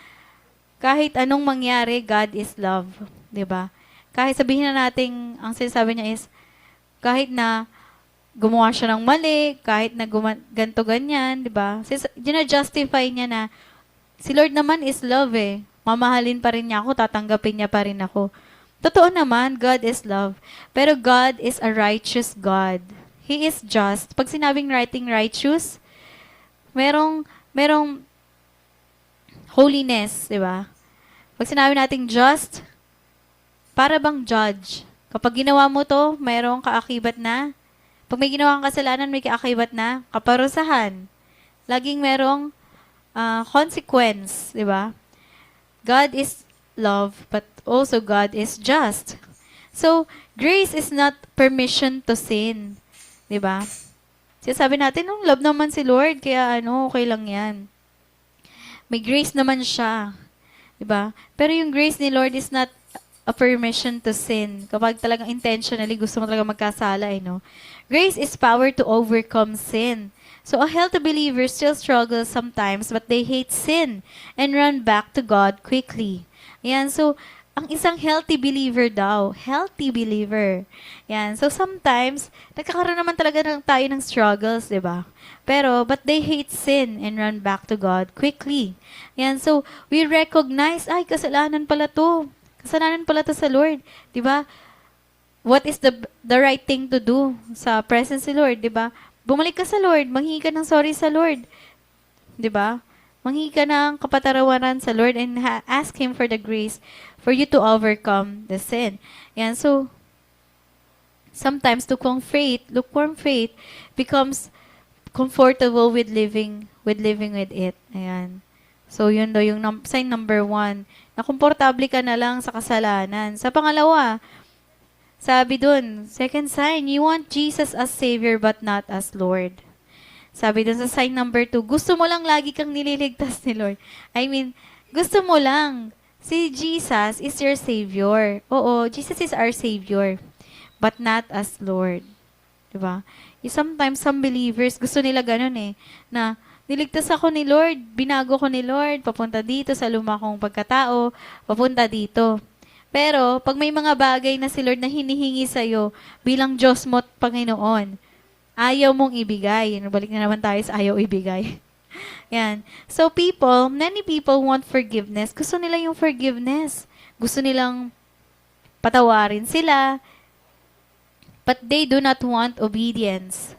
kahit anong mangyari, God is love. Di ba? Kahit sabihin na natin, ang sinasabi niya is, kahit na gumawa siya ng mali, kahit na ganto ganyan, di ba? Gina-justify niya na, si Lord naman is love eh. Mamahalin pa rin niya ako, tatanggapin niya pa rin ako. Totoo naman, God is love. Pero God is a righteous God. He is just. Pag sinabing righteous, merong holiness, di ba? Pag sinabi nating just, para bang judge. Kapag ginawa mo to, mayroong kaakibat na. Pag may ginawang kasalanan, may kaakibat na kaparusahan. Laging merong consequence, di ba? God is love, but also God is just. So, grace is not permission to sin. Diba? Sabi natin, love naman si Lord, kaya okay lang yan. May grace naman siya. Diba? Pero yung grace ni Lord is not a permission to sin. Kapag talagang intentionally gusto mo talaga magkasala, Grace is power to overcome sin. So, a healthy believer still struggles sometimes, but they hate sin and run back to God quickly. Yan, so, ang isang healthy believer daw, healthy believer. Yan, so sometimes, nagkakaroon naman talaga tayo ng struggles, di ba? But they hate sin and run back to God quickly. Yan, so, we recognize, kasalanan pala to. Kasalanan pala to sa Lord. Di ba? What is the right thing to do sa presence ni Lord, di ba? Bumalik ka sa Lord, manghingi ka ng sorry sa Lord. Di ba? Manghingi ka ng kapatarawanan sa Lord and ask Him for the grace for you to overcome the sin. Yan, so, sometimes lukewarm faith becomes comfortable with living with it. Ayan. So, yun daw yung sign number 1, na komportable ka na lang sa kasalanan. Sa pangalawa, sabi dun, second sign, you want Jesus as Savior but not as Lord. Sabi dun sa sign number 2, gusto mo lang lagi kang nililigtas ni Lord. I mean, gusto mo lang. Si Jesus is your Savior. Oo, Jesus is our Savior. But not as Lord. Diba? Sometimes, some believers, gusto nila ganun na niligtas ako ni Lord, binago ko ni Lord, papunta dito sa luma kong pagkatao, papunta dito. Pero, pag may mga bagay na si Lord na hinihingi sa'yo, bilang Diyos mo't Panginoon, ayaw mong ibigay. Balik na naman tayo sa ayaw ibigay. Yan. So many people want forgiveness. Gusto nila yung forgiveness. Gusto nilang patawarin sila, but they do not want obedience.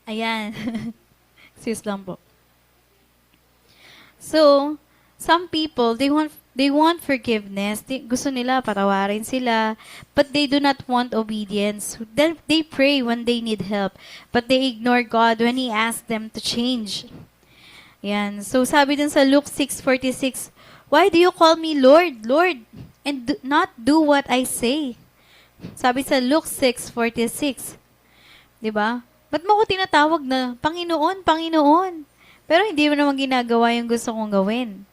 Ayan. Excuse lang po. So, some people, they want forgiveness. Gusto nila patawarin sila, but they do not want obedience. Then they pray when they need help, but they ignore God when He asks them to change. Yan. So, sabi dun sa Luke 6:46, "Why do you call me Lord, Lord, and not do what I say?" Sabi sa Luke 6:46, 'di ba? Ba't mo ko tinatawag na Panginoon, Panginoon? Pero hindi mo naman ginagawa yung gusto kong gawin.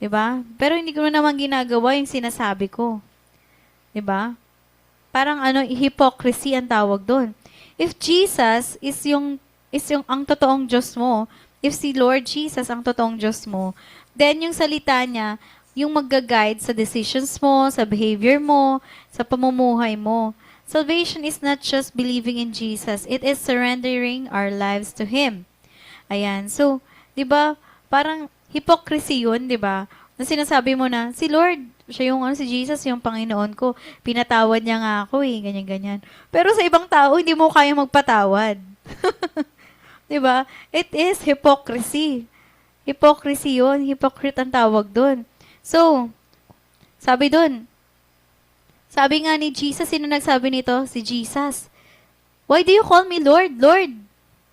'Di ba? Pero hindi ko naman ginagawa yung sinasabi ko. 'Di ba? Parang hypocrisy ang tawag doon. If Jesus is yung ang totoong Diyos mo, if si Lord Jesus ang totoong Diyos mo, then yung salita niya, yung magga-guide sa decisions mo, sa behavior mo, sa pamumuhay mo. Salvation is not just believing in Jesus. It is surrendering our lives to Him. Ayan. So, 'di ba? Parang hypocrisy 'yun, 'di ba? Na sinasabi mo na si Lord, siya yung si Jesus yung Panginoon ko. Pinatawad niya nga ako ganyan ganyan. Pero sa ibang tao hindi mo kaya magpatawad. 'Di ba? It is hypocrisy. Hypocrisy 'yun. Hypocrite ang tawag doon. So, sabi nga ni Jesus, sino nagsabi nito? Si Jesus. "Why do you call me Lord, Lord,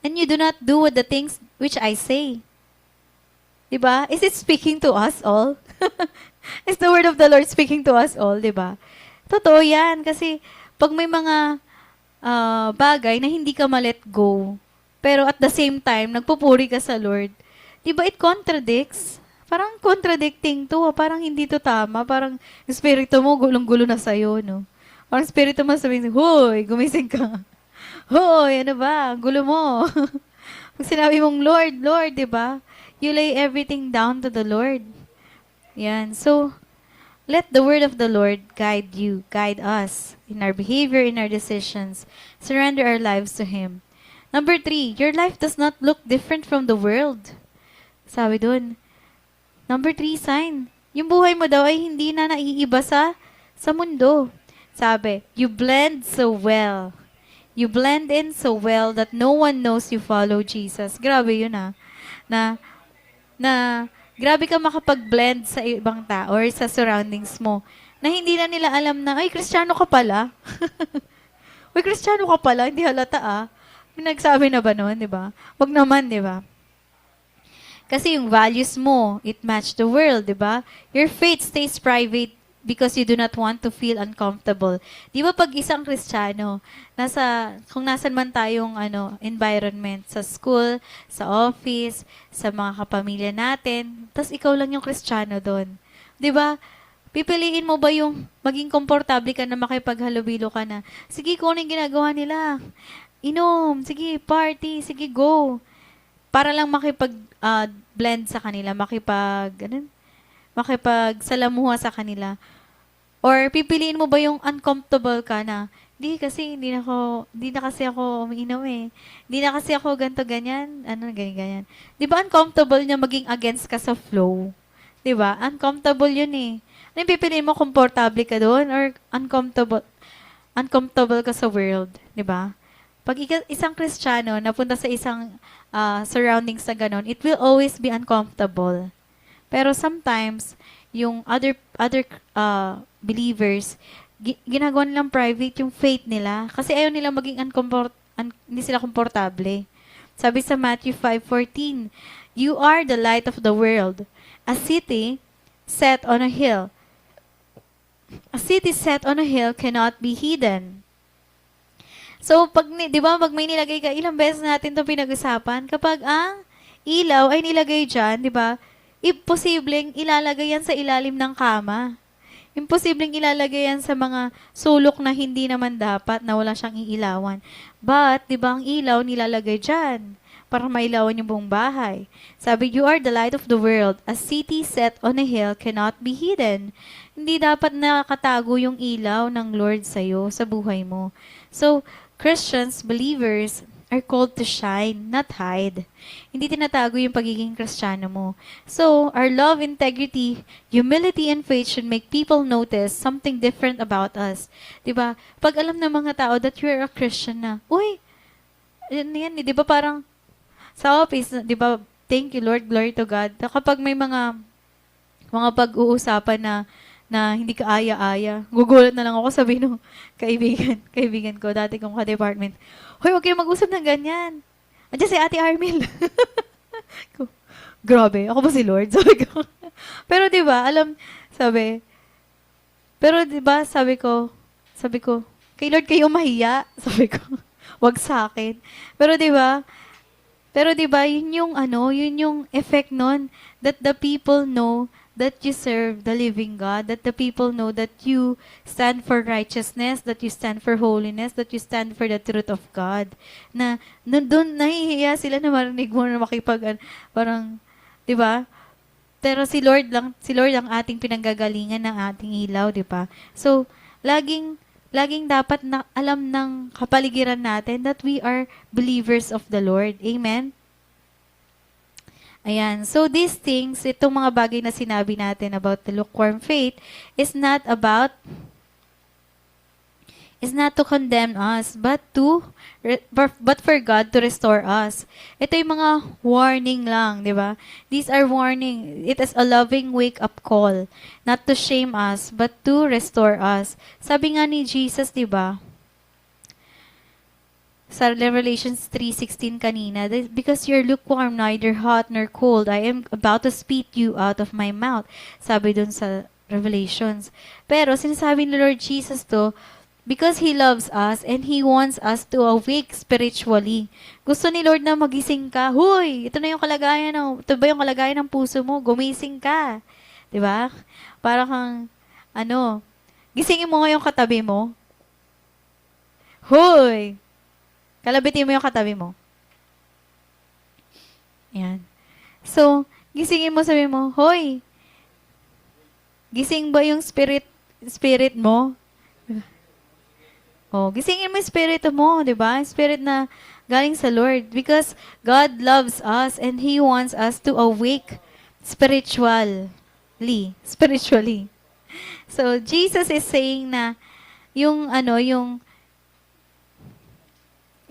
and you do not do the things which I say?" Diba? Is it speaking to us all? Is the word of the Lord speaking to us all, diba? Totoo yan. Kasi pag may mga bagay na hindi ka ma-let go, pero at the same time, nagpupuri ka sa Lord, diba it contradicts? Parang contradicting to. Parang hindi to tama. Parang yung spirito mo, gulong-gulo na sa'yo, no? Parang spirito mo sabihin, "Hoy, gumising ka. Hoy, ano ba? Gulo mo." Pag sinabi mong, "Lord, Lord," di ba? You lay everything down to the Lord. Yan. So, let the word of the Lord guide you, guide us in our behavior, in our decisions. Surrender our lives to Him. Number 3, your life does not look different from the world. Sabi dun. Number 3 sign. Yung buhay mo daw ay hindi na naiiba sa mundo. Sabi, you blend so well. You blend in so well that no one knows you follow Jesus. Grabe yun na grabe ka makapag-blend sa ibang tao or sa surroundings mo. Na hindi na nila alam na, ay, Kristiyano ka pala. Uy, Kristiyano ka pala. Hindi halata May nagsabi na ba noon, di ba? Wag naman, di ba? Kasi yung values mo, it match the world, di ba? Your faith stays private because you do not want to feel uncomfortable. Di ba pag isang Kristiyano, kung nasan man tayong environment, sa school, sa office, sa mga kapamilya natin, tas ikaw lang yung Kristiyano doon. Di ba? Pipiliin mo ba yung maging komportable ka na makipaghalubilo ka na, sige, kung ano yung ginagawa nila, inom, sige, party, sige, go. Para lang blend sa kanila, makipagsalamuha sa kanila. Or pipiliin mo ba yung uncomfortable ka na, hindi na kasi ako umiinom Hindi na kasi ako ganto ganyan, ganyan. 'Di ba uncomfortable niya maging against ka sa flow? 'Di ba? Uncomfortable 'yun Ano yung pipiliin mo, komportable ka doon or uncomfortable ka sa world, 'di ba? Pag isang Kristiyano napunta sa isang surroundings na ganon, it will always be uncomfortable. Pero sometimes, yung other believers, ginagawa nilang private yung faith nila kasi ayaw nila maging hindi sila komportable. Sabi sa Matthew 5:14, "You are the light of the world. A city set on a hill cannot be hidden." So, di ba, pag may nilagay ka, ilang beses natin itong pinag-usapan, kapag ang ilaw ay nilagay dyan, di ba, imposibleng ilalagay yan sa ilalim ng kama. Imposibleng ilalagay yan sa mga sulok na hindi naman dapat, na wala siyang iilawan. But, di ba, ang ilaw nilalagay dyan. para mailawan yung buong bahay. Sabi, you are the light of the world. A city set on a hill cannot be hidden. Hindi dapat nakatago yung ilaw ng Lord sa'yo, sa buhay mo. So, Christians, believers, are called to shine, not hide. Hindi tinatago yung pagiging Kristiyano mo. So, our love, integrity, humility, and faith should make people notice something different about us. 'Di ba? Pag alam ng mga tao that you are a Christian na, uy, yan, 'di ba parang sa office, 'di ba, thank you Lord, glory to God. Kapag may mga pag-uusapan na hindi ka aya-aya. Gugulat na lang ako, sabi nung kaibigan ko, dati kong ka-department, hoy, huwag kayo mag-usap ng ganyan. Andiyan si Ate Armil. Grabe, ako ba si Lord? Sabi ko. Pero 'di ba, pero 'di ba, sabi ko, kay Lord kayo mahiya, sabi ko. Wag sa akin. Pero 'di ba, yun yung effect nun, that the people know that you serve the living God, that the people know that you stand for righteousness, that you stand for holiness, that you stand for the truth of God. Na doon nahihiya sila na marinig mo na parang, 'di ba? Pero si Lord ang ating pinanggagalingan ng ating ilaw, 'di ba? So, laging dapat na alam ng kapaligiran natin that we are believers of the Lord. Amen. Ayan. So, these things, itong mga bagay na sinabi natin about the lukewarm faith, is not to condemn us, but for God to restore us. Ito yung mga warning lang, di ba? These are warning. It is a loving wake-up call, not to shame us, but to restore us. Sabi nga ni Jesus, di ba? Sa Revelations 3:16 kanina, because you're lukewarm, neither hot nor cold, I am about to spit you out of my mouth. Sabi dun sa Revelations. Pero sinasabi ni Lord Jesus to, because He loves us and He wants us to awake spiritually. Gusto ni Lord na magising ka. Huy, ito ba yung kalagayan ng puso mo? Gumising ka. 'Di ba? Para kang, gisingin mo nga yung katabi mo. Huy! Kalabitin mo yung katabi mo. Yan. So, gisingin mo, sabi mo, hoy, gising ba yung spirit mo? Oh, gisingin mo yung spirit mo, di ba? Spirit na galing sa Lord. Because God loves us and He wants us to awake spiritually. So, Jesus is saying na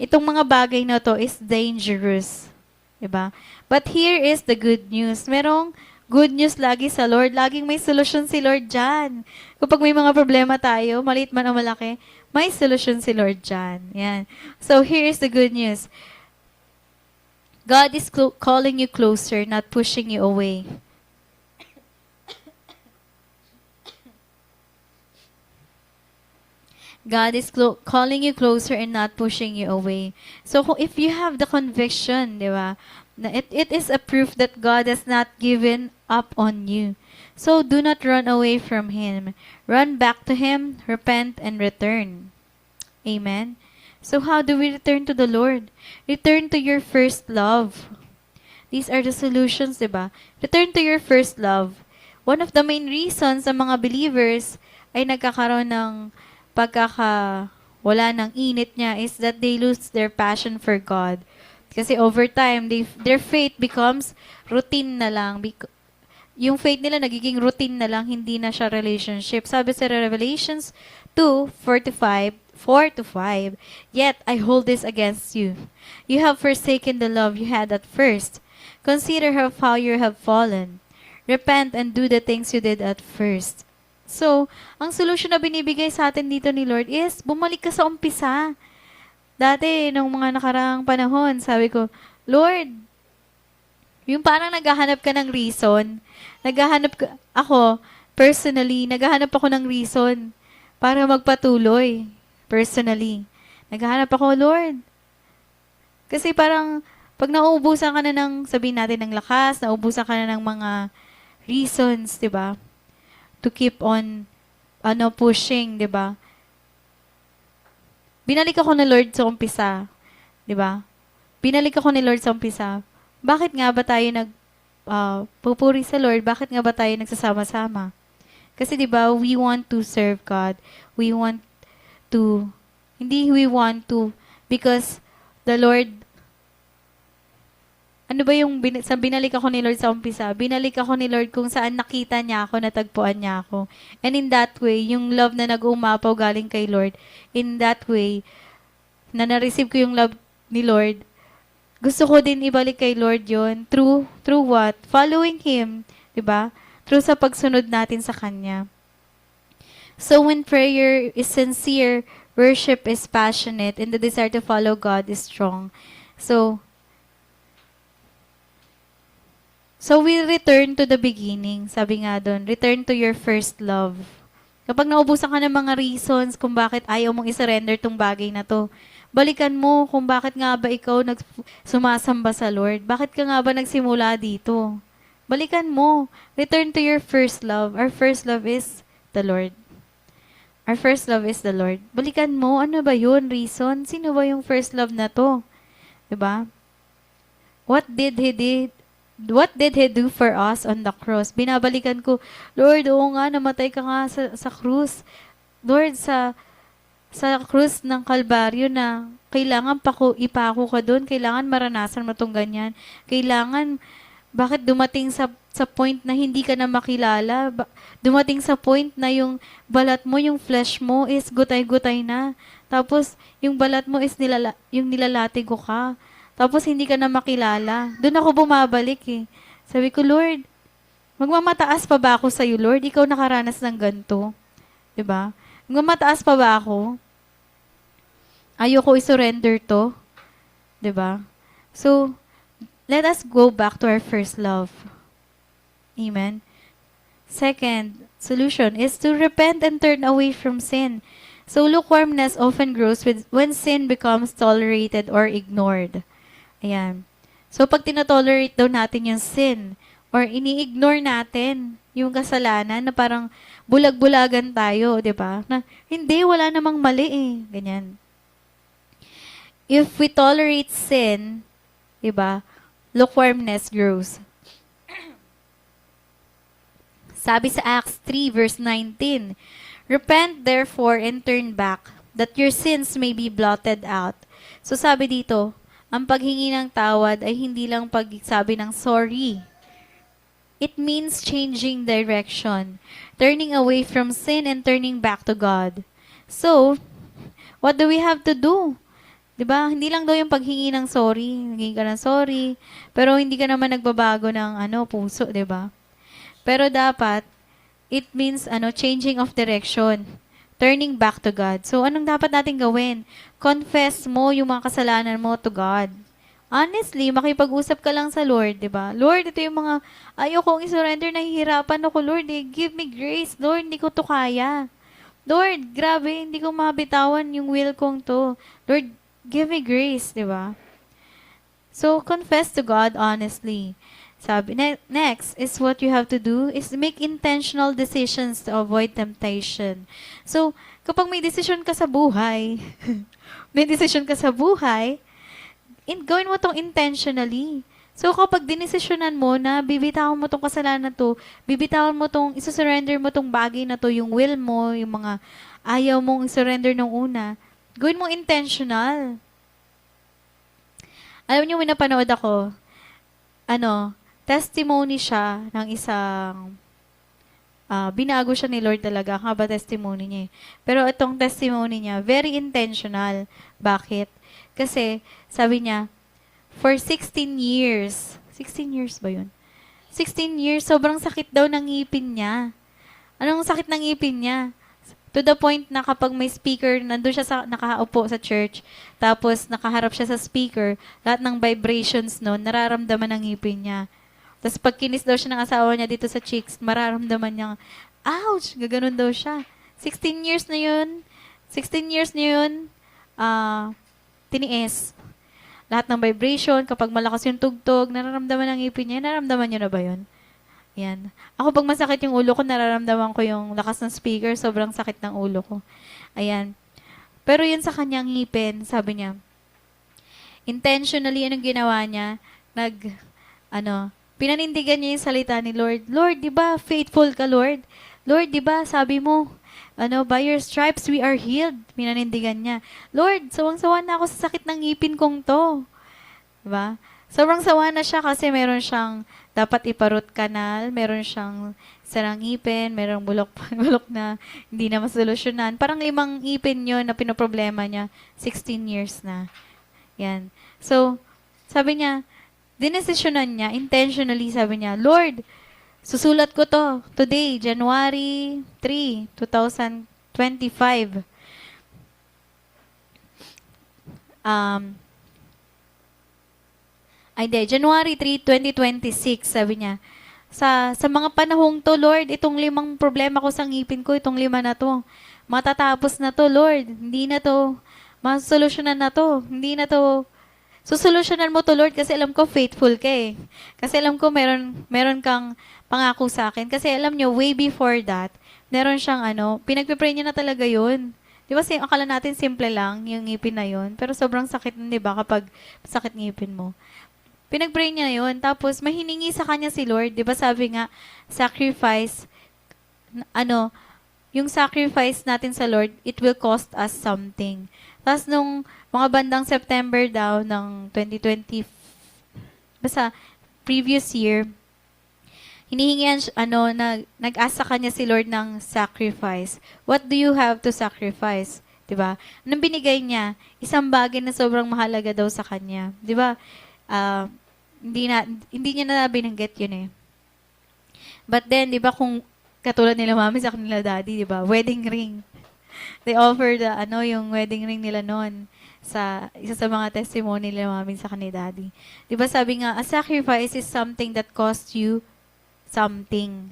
itong mga bagay na to is dangerous. Diba? But here is the good news. Merong good news lagi sa Lord. Laging may solusyon si Lord dyan. Kapag may mga problema tayo, maliit man o malaki, may solusyon si Lord dyan. Yan. So here is the good news. God is calling you closer, not pushing you away. God is calling you closer and not pushing you away. So, if you have the conviction, di ba, it is a proof that God has not given up on you. So, do not run away from Him. Run back to Him, repent, and return. Amen? So, how do we return to the Lord? Return to your first love. These are the solutions, di ba? Return to your first love. One of the main reasons sa mga believers ay nagkakaroon ng wala ng init niya is that they lose their passion for God. Kasi over time, their faith becomes routine na lang. Yung faith nila nagiging routine na lang, hindi na siya relationship. Sabi sa Revelations 2:4-5, yet I hold this against you. You have forsaken the love you had at first. Consider how you have fallen. Repent and do the things you did at first. So, ang solution na binibigay sa atin dito ni Lord is, bumalik ka sa umpisa. Dati, nung mga nakaraang panahon, sabi ko, Lord, yung parang naghahanap ka ng reason. Naghahanap ako ng reason para magpatuloy. Personally. Naghahanap ako, Lord. Kasi parang, pag nauubusan ka na sabihin natin, ng lakas, nauubusan ka na ng mga reasons, di ba? To keep on pushing, 'di ba? Binalik ako ng Lord sa umpisa, 'di ba? binalik ako ni Lord sa umpisa. Bakit nga ba tayo pupuri sa Lord? Bakit nga ba tayo nagsasama-sama? Kasi 'di ba, we want to serve God. We want to hindi we want to because the Lord ano ba yung binalik ako ni Lord sa umpisa? Binalik ako ni Lord kung saan nakita niya ako, natagpuan niya ako. And in that way, yung love na nag-umapaw galing kay Lord, in that way, na na-receive ko yung love ni Lord, gusto ko din ibalik kay Lord yon through what? Following Him, 'di ba? Through sa pagsunod natin sa Kanya. So when prayer is sincere, worship is passionate, and the desire to follow God is strong. So we return to the beginning. Sabi nga doon, return to your first love. Kapag naubusan ka ng mga reasons kung bakit ayaw mong isurrender tong bagay na to, balikan mo kung bakit nga ba ikaw sumasamba sa Lord. Bakit ka nga ba nagsimula dito? Balikan mo. Return to your first love. Our first love is the Lord. Our first love is the Lord. Balikan mo. Ano ba yun? Reason? Sino ba yung first love na to? Diba? What did He do for us on the cross? Binabalikan ko, Lord, oo nga, namatay ka nga sa krus. Lord, sa krus ng Kalbaryo na kailangan ipako ka doon, kailangan maranasan mo tong ganyan. Kailangan, bakit dumating sa point na hindi ka na makilala? Dumating sa point na yung balat mo, yung flesh mo is gutay-gutay na. Tapos, yung balat mo is yung nilalatigo ka. Tapos, hindi ka na makilala. Doon ako bumabalik eh. Sabi ko, Lord, magmamataas pa ba ako sa'yo, Lord? Ikaw nakaranas ng ganito. Diba? Magmamataas pa ba ako? Ayoko i-surrender to. Diba? So, let us go back to our first love. Amen. Second solution is to repent and turn away from sin. So, lukewarmness often grows when sin becomes tolerated or ignored. Ayan. So, pag tinotolerate daw natin yung sin, or ini-ignore natin yung kasalanan na parang bulag-bulagan tayo, di ba? Na, hindi, wala namang mali eh. Ganyan. If we tolerate sin, di ba, lukewarmness grows. Sabi sa Acts 3 verse 19, repent therefore and turn back, that your sins may be blotted out. So sabi dito, ang paghingi ng tawad ay hindi lang pagsabi ng sorry. It means changing direction, turning away from sin and turning back to God. So, what do we have to do? 'Di ba? Hindi lang daw yung paghingi ng sorry, naghingi ka ng sorry, pero hindi ka naman nagbabago ng puso, 'di ba? Pero dapat it means changing of direction, turning back to God. So anong dapat natin gawin? Confess mo yung mga kasalanan mo to God. Honestly, makipag-usap ka lang sa Lord, 'di ba? Lord, ito yung mga ayokong i-surrender, nahihirapan ako, Lord, give me grace. Lord, hindi ko to kaya. Lord, grabe, hindi ko mabitawan yung will kong to. Lord, give me grace, 'di ba? So confess to God honestly. Sabi, next is what you have to do is make intentional decisions to avoid temptation. So, kapag may decision ka sa buhay, gawin mo tong intentionally. So, kapag dinesisyonan mo na bibitawan mo tong kasalanan na to, bibitawan mo tong, isusurrender mo tong bagay na to, yung will mo, yung mga ayaw mong surrender nung una, gawin mo intentional. Alam niyo, may napanood ako, testimony siya ng isang, binago siya ni Lord talaga, haba testimony niya. Pero itong testimony niya, very intentional. Bakit? Kasi, sabi niya, for 16 years ba yun? 16 years, sobrang sakit daw ng ngipin niya. Anong sakit ng ngipin niya? To the point na kapag may speaker, nandun siya nakaupo sa church, tapos nakaharap siya sa speaker, lahat ng vibrations noon, nararamdaman ng ngipin niya. Tapos pag kinis daw siya ng asawa niya dito sa cheeks, mararamdaman niya, ouch! Gaganon daw siya. 16 years na yun, tiniis. Lahat ng vibration, kapag malakas yung tugtog, nararamdaman ng ngipin niya. Nararamdaman niyo na ba yun? Yan. Ako pag masakit yung ulo ko, nararamdaman ko yung lakas ng speaker, sobrang sakit ng ulo ko. Ayan. Pero yun sa kanyang ngipin, sabi niya, intentionally, anong ginawa niya? Pinanindigan niya yung salita ni Lord. Lord, di ba, faithful ka, Lord? Lord, di ba, sabi mo, by your stripes we are healed. Pinanindigan niya. Lord, sawang-sawa na ako sa sakit ng ngipin kong to. Diba? Sobrang sawa na siya kasi meron siyang dapat iparot canal, meron siyang sarang ngipin, merong bulok, bulok na hindi na masolusyonan. Parang 5 ngipin yun na pinoproblema niya. 16 years na. Yan. So, sabi niya, dinesisyonan niya, intentionally sabi niya, Lord, susulat ko to today, January 3, 2025. January 3, 2026, sabi niya. Sa mga panahong to, Lord, itong 5 problema ko sa ngipin ko, itong 5 na to, matatapos na to, Lord. Hindi na to, masolusyonan na to. Hindi na to, susolusyonan mo to, Lord, kasi alam ko faithful ka eh. Kasi alam ko meron kang pangako sa akin. Kasi alam nyo, way before that, meron siyang pinagpipray niya na talaga yun. Di ba, akala natin simple lang yung ngipin na yun. Pero sobrang sakit nun, di ba, kapag sakit ngipin mo. Pinag-pray niya yun. Tapos, mahiningi sa kanya si Lord. Di ba sabi nga, sacrifice, yung sacrifice natin sa Lord, it will cost us something. Tapos, nung mga bandang September daw ng 2020, basta previous year, hinihingihan, nag-asa kanya si Lord ng sacrifice. What do you have to sacrifice? Diba? Anong binigay niya? Isang bagay na sobrang mahalaga daw sa kanya. Diba? Hindi niya na binanggit yun eh. But then, di ba, kung katulad nila mami sa kanila daddy, di ba, wedding ring. They offered yung wedding ring nila noon sa isa sa mga testimony nila mami sa kanila daddy. Di ba, sabi nga, a sacrifice is something that costs you something.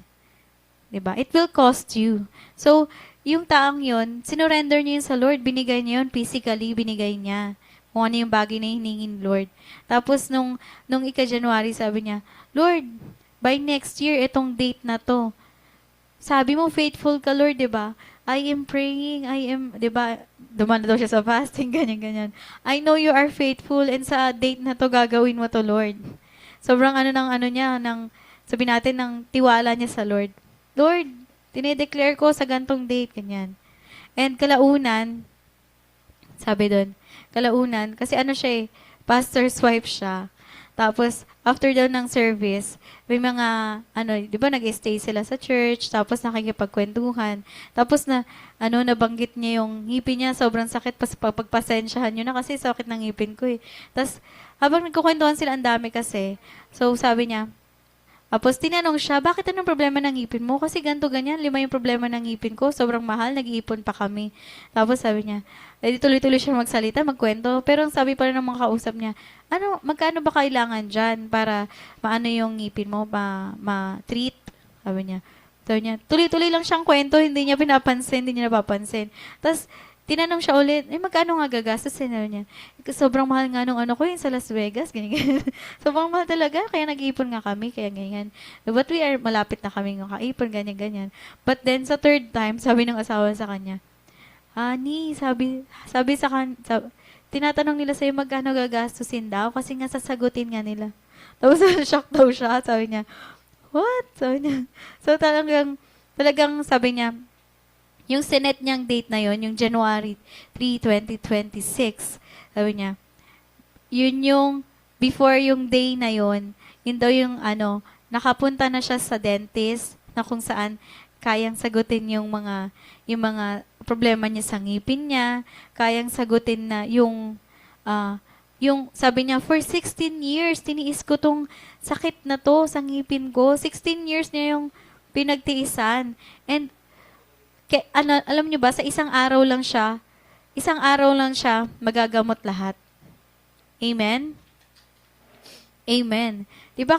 Di ba? It will cost you. So, yung taong yun, sinurrender niya yun sa Lord, binigay niya yun, physically binigay niya. Kung ano yung bagay na hiningin, Lord. Tapos, nung ika-January, sabi niya, Lord, by next year, itong date na to. Sabi mo, faithful ka, Lord, di ba? I am praying, di ba? Duman na daw siya sa fasting, ganyan-ganyan. I know you are faithful, and sa date na to, gagawin mo to, Lord. Sobrang sabi natin, ng tiwala niya sa Lord. Lord, tinedeclare ko sa gantong date, ganyan. And kalaunan, sabi doon, kasi siya pastor's wife siya. Tapos, after daw ng service, may mga, di ba, nag-stay sila sa church, tapos nakikipagkwentuhan. Tapos nabanggit niya yung ngipin niya, sobrang sakit, pagpasensyahan nyo na kasi sakit ng ngipin ko eh. Tapos, habang nagkukwentuhan sila, ang dami kasi. So, sabi niya, tapos tinanong siya, bakit anong problema ng ngipin mo? Kasi ganito ganyan, 5 yung problema ng ngipin ko, sobrang mahal, nag-iipon pa kami. Tapos sabi niya, tuloy-tuloy siya magsalita, magkwento, pero ang sabi pa rin ng mga kausap niya, magkano ba kailangan dyan para maano yung ngipin mo, ma-treat? Sabi niya, tuloy-tuloy lang siyang kwento, hindi niya pinapansin, hindi niya napapansin. Tapos, tinanong siya ulit, magkano nga gagastos? Sinabi niya, sobrang mahal nga nung ko, yung sa Las Vegas, ganyan. Sobrang mahal talaga, kaya nag-iipon nga kami, kaya ganyan. But we are, malapit na kami ng kaipon, ganyan. But then, sa 3rd time, sabi ng asawa sa kanya, Honey, sabi sa kanya, tinatanong nila sa'yo magkano gagastusin daw, kasi nga sasagutin nga nila. Tapos, shock daw siya, sabi niya, what? Sabi niya. So, talagang sabi niya, yung sinet niyang date na yon, yung January 3, 2026, sabi niya, yun yung, before yung day na yon, yun daw yung nakapunta na siya sa dentist, na kung saan kayang sagutin yung mga problema niya sa ngipin niya, kayang sagutin na yung sabi niya, for 16 years, tiniis ko tong sakit na to sa ngipin ko. 16 years niya yung pinagtiisan. And, alam niyo ba, sa isang araw lang siya magagamot lahat. Amen? Amen. Diba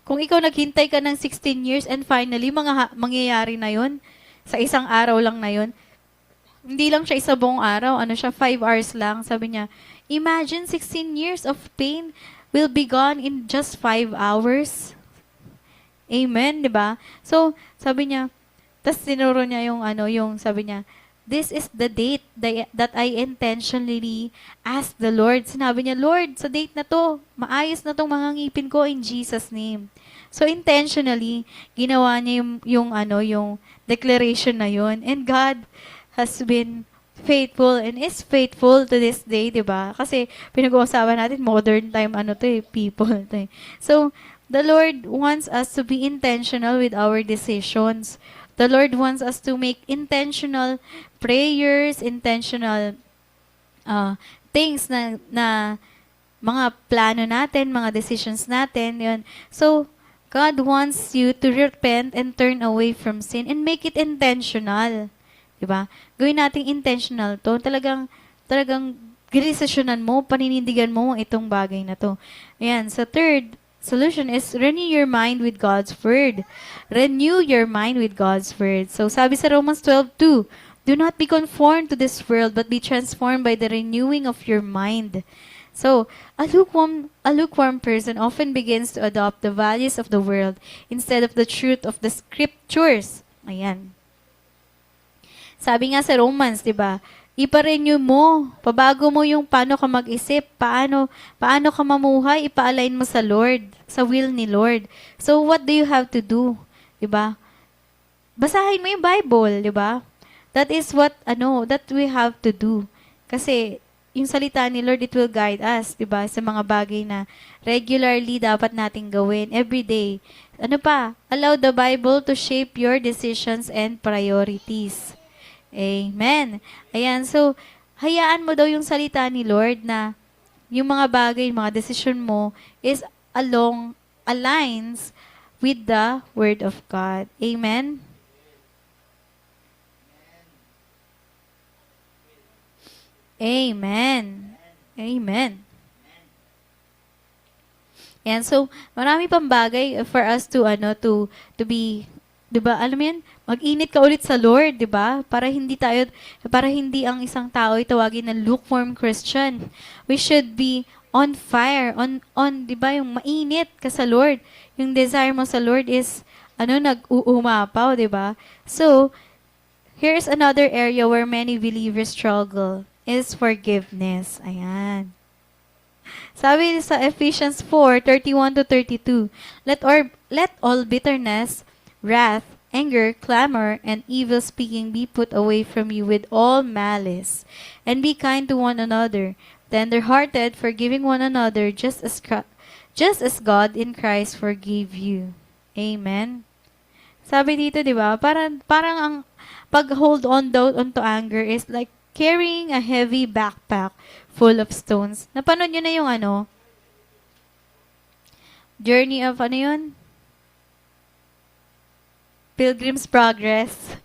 kung ikaw naghintay ka ng 16 years and finally, mangyayari na yun, sa isang araw lang na yun, hindi lang siya isa buong araw, 5 hours lang, sabi niya, imagine 16 years of pain will be gone in just 5 hours. Amen, diba? So, sabi niya, tas tinuro niya yung sabi niya, this is the date that I intentionally asked the Lord. Sinabi niya, Lord, sa date na to, maayos na tong mga ngipin ko in Jesus' name. So, intentionally, ginawa niya yung declaration na yun. And God has been faithful and is faithful to this day, di ba? Kasi pinag-uusapan natin, modern time, people to eh. So, the Lord wants us to be intentional with our decisions. The Lord wants us to make intentional prayers, intentional things na mga plano natin, mga decisions natin, yun. So, God wants you to repent and turn away from sin and make it intentional. Diba? Gawin nating intentional to. Talagang ginisasyonan mo, paninindigan mo itong bagay na to. Ayan. So, third solution is renew your mind with God's Word. Renew your mind with God's Word. So, sabi sa Romans 12:2, do not be conformed to this world, but be transformed by the renewing of your mind. So, a lukewarm person often begins to adopt the values of the world instead of the truth of the scriptures. Ayan. Sabi nga sa Romans, 'di ba? Ipa-renew mo, pabago mo yung paano ka mag-isip, paano ka mamuhay, ipa-align mo sa Lord, sa will ni Lord. So what do you have to do? 'Di ba? Basahin mo yung Bible, 'di ba? That is that we have to do. Kasi yung salita ni Lord, it will guide us, 'di ba? Sa mga bagay na regularly dapat nating gawin every day. Ano pa? Allow the Bible to shape your decisions and priorities. Amen. Ayan, so, hayaan mo daw yung salita ni Lord na yung mga bagay, mga decision mo aligns with the Word of God. Amen? Amen. Amen. Ayan, so, marami pang bagay for us to be, 'di ba? Alam mo 'yan, mag-init ka ulit sa Lord, 'di ba? Para hindi ang isang tao ay tawagin na lukewarm Christian. We should be on fire, 'di ba? Yung mainit ka sa Lord. Yung desire mo sa Lord is nag-uumapaw, 'di ba? So, here's another area where many believers struggle is forgiveness. Ayan. Sabi sa Ephesians 4:31-32, let all bitterness, wrath, anger, clamor, and evil speaking be put away from you with all malice. And be kind to one another, tender-hearted, forgiving one another, just as God in Christ forgave you. Amen. Sabi dito, di ba, parang ang pag-hold on daw onto anger is like carrying a heavy backpack full of stones. Napanood nyo na yung Journey of yun? Pilgrim's Progress.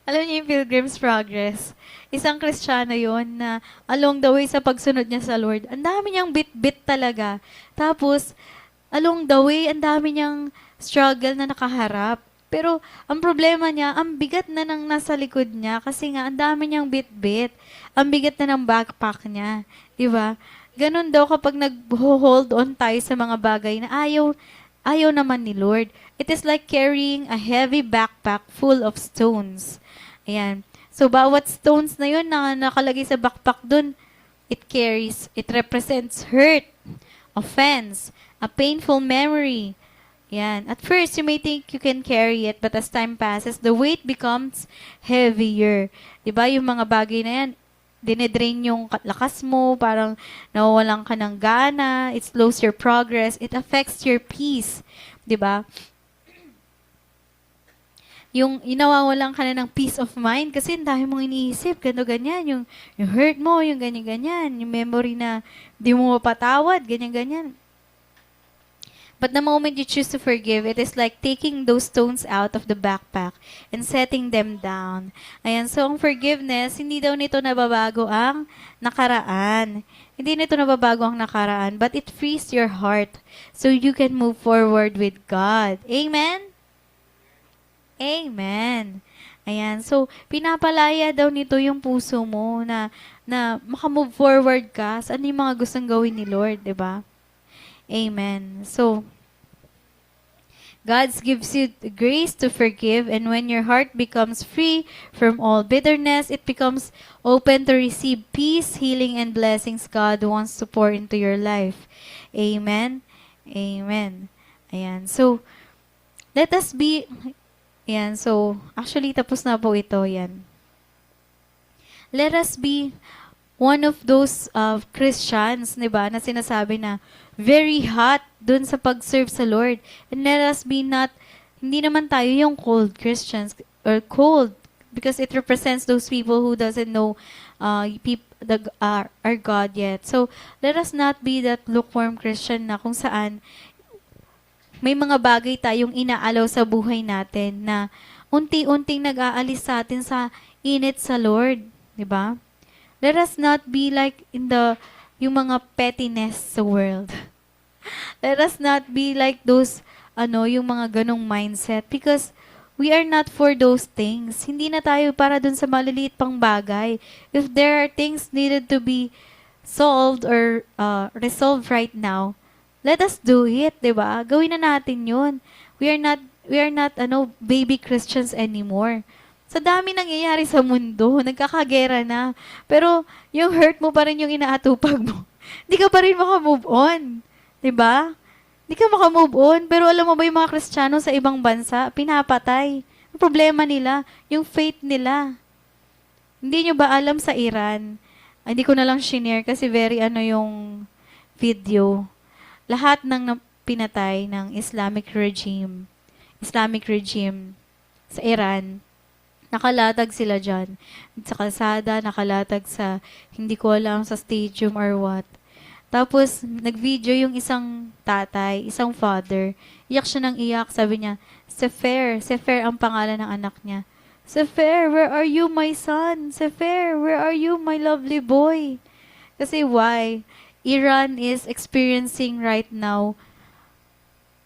Alam niyo yung Pilgrim's Progress? Isang Kristiyano yun na along the way sa pagsunod niya sa Lord, ang dami niyang bit-bit talaga. Tapos, along the way, ang dami niyang struggle na nakaharap. Pero, ang problema niya, ang bigat na nang nasa likod niya kasi nga, ang dami niyang bit-bit. Ang bigat na ng backpack niya. Diba? Ganon daw kapag nag-hold on tayo sa mga bagay na ayaw naman ni Lord. It is like carrying a heavy backpack full of stones. Ayan. So, bawat stones na yun na nakalagay sa backpack dun, it represents hurt, offense, a painful memory. Yan. At first, you may think you can carry it, but as time passes, the weight becomes heavier. Diba? Yung mga bagay na yan, dinedrain yung lakas mo, parang nawawalan ka ng gana, it slows your progress, it affects your peace. Diba? Yung nawawalan ka na ng peace of mind kasi dahil mong iniisip, ganyan, yung hurt mo, yung ganyan-ganyan, yung memory na di mo mapatawad, ganyan-ganyan. But the moment you choose to forgive, it is like taking those stones out of the backpack and setting them down. Ayan, so ang forgiveness, hindi daw nito nababago ang nakaraan. Hindi nito nababago ang nakaraan, but it frees your heart so you can move forward with God. Amen? Amen. Ayan, so pinapalaya daw nito yung puso mo na makamove forward ka sa ano yung mga gustong gawin ni Lord, di ba? Amen. So, God gives you the grace to forgive, and when your heart becomes free from all bitterness, it becomes open to receive peace, healing, and blessings God wants to pour into your life. Amen. Amen. Ayan. So, let us be, ayan. So, actually, tapos na po ito. Ayan. Let us be one of those Christians, di ba, na sinasabi na very hot dun sa pag-serve sa Lord. And let us be not, hindi naman tayo yung cold Christians or cold because it represents those people who doesn't know our God yet. So, let us not be that lukewarm Christian na kung saan may mga bagay tayong inaalaw sa buhay natin na unti-unting nag-aalis sa atin sa init sa Lord. Di ba? Let us not be like yung mga pettiness sa world. Let us not be like those, yung mga ganong mindset because we are not for those things. Hindi na tayo para dun sa maliliit pang bagay. If there are things needed to be solved or resolved right now, let us do it, 'di ba? Gawin na natin 'yun. We are not baby Christians anymore. Sa dami nangyayari sa mundo, nagkakagera na. Pero yung hurt mo pa rin yung inaatupag mo. Hindi ka pa rin maka-move on. 'Di ba? Hindi ka maka-move on. Pero alam mo ba yung mga Kristiyano sa ibang bansa, pinapatay. Ang problema nila, yung faith nila. Hindi nyo ba alam sa Iran? Hindi ko na lang shinare kasi very yung video. Lahat ng pinatay ng Islamic regime sa Iran, nakalatag sila dyan. Sa kalsada, nakalatag sa, hindi ko alam, sa stadium or what. Tapos, nag-video yung isang tatay, isang father. Iyak siya ng iyak. Sabi niya, Sefer ang pangalan ng anak niya. Sefer, where are you, my son? Sefer, where are you, my lovely boy? Kasi why? Iran is experiencing right now,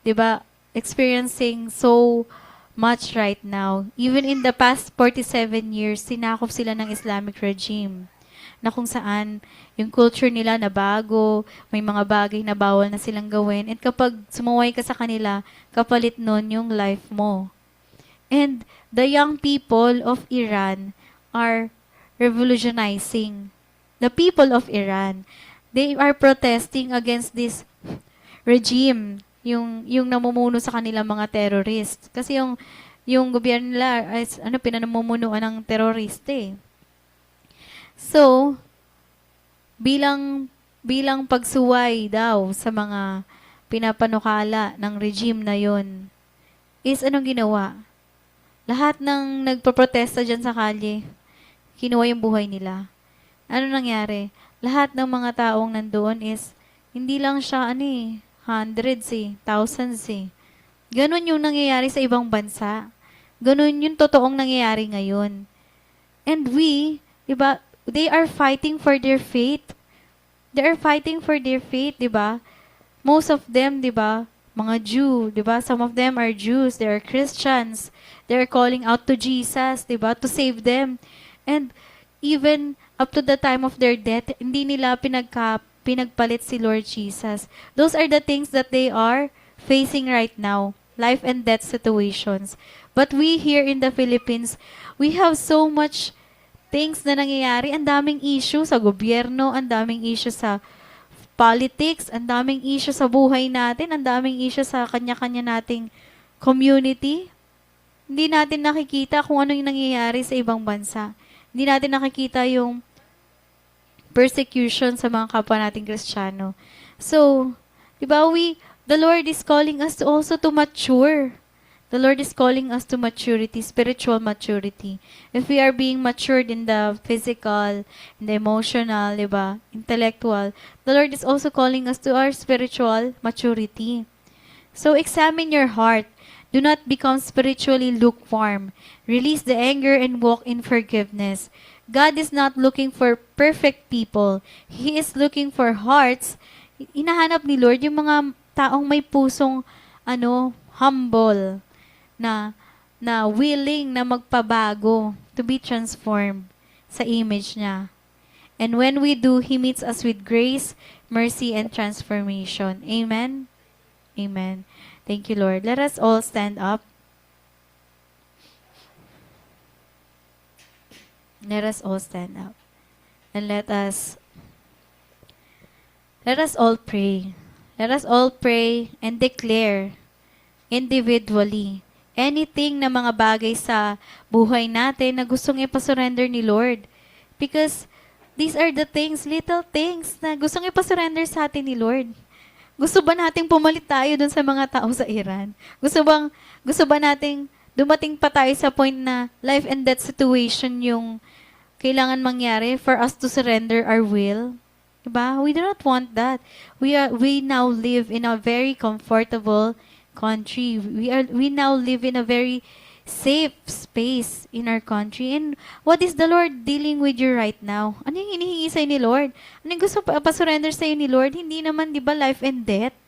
'di ba? Experiencing so much right now. Even in the past 47 years, sinakop sila ng Islamic regime na kung saan yung culture nila na bago, may mga bagay na bawal na silang gawin. And kapag sumuway ka sa kanila, kapalit nun yung life mo. And the young people of Iran are revolutionizing. The people of Iran, they are protesting against this regime, yung namumuno sa kanila mga terrorist. Kasi yung gobyerno nila is pinamumunuan ng terrorist eh. So, bilang pagsuway daw sa mga pinapanukala ng regime na yon, is anong ginawa? Lahat ng nagpoprotesta dyan sa kalye, kinuha yung buhay nila. Ano nangyari? Lahat ng mga taong nandoon is, hindi lang siya, hundreds thousands Ganon yung nangyayari sa ibang bansa. Ganon yung totoong nangyayari ngayon. And we, diba, they are fighting for their faith. They are fighting for their faith, diba? Most of them, diba, mga Jew, diba? Some of them are Jews, they are Christians. They are calling out to Jesus, diba, to save them. And even up to the time of their death, hindi nila pinagpalit si Lord Jesus. Those are the things that they are facing right now, life and death situations. But we here in the Philippines, we have so much things na nangyayari. Ang daming issue sa gobyerno, ang daming issue sa politics, ang daming issue sa buhay natin, ang daming issue sa kanya-kanya nating community. Hindi natin nakikita kung ano yung nangyayari sa ibang bansa. Hindi natin nakikita yung persecution sa mga kapwa nating Kristiyano. So, diba, the Lord is calling us also to mature. The Lord is calling us to maturity, spiritual maturity. If we are being matured in the physical, in the emotional, diba, intellectual, the Lord is also calling us to our spiritual maturity. So, examine your heart. Do not become spiritually lukewarm. Release the anger and walk in forgiveness. God is not looking for perfect people. He is looking for hearts. Hinahanap ni Lord yung mga taong may pusong humble, na willing na magpabago, to be transformed sa image niya. And when we do, He meets us with grace, mercy, and transformation. Amen? Amen. Thank you, Lord. Let us all stand up. Let us all stand up. And let us all pray. Let us all pray and declare individually anything na mga bagay sa buhay natin na gustong ipasurrender ni Lord. Because these are the things, little things na gustong ipasurrender sa atin ni Lord. Gusto ba nating pumalit tayo dun sa mga tao sa Iran? Gusto ba nating dumating pa tayo sa point na life and death situation yung kailangan mangyari for us to surrender our will? Diba? We do not want that. We now live in a very comfortable country. We now live in a very safe space in our country. And what is the Lord dealing with you right now? Ano yung hinihingi sa'yo ni Lord? Ano yung gusto pa-surrender sa'yo ni Lord? Hindi naman, di ba, life and death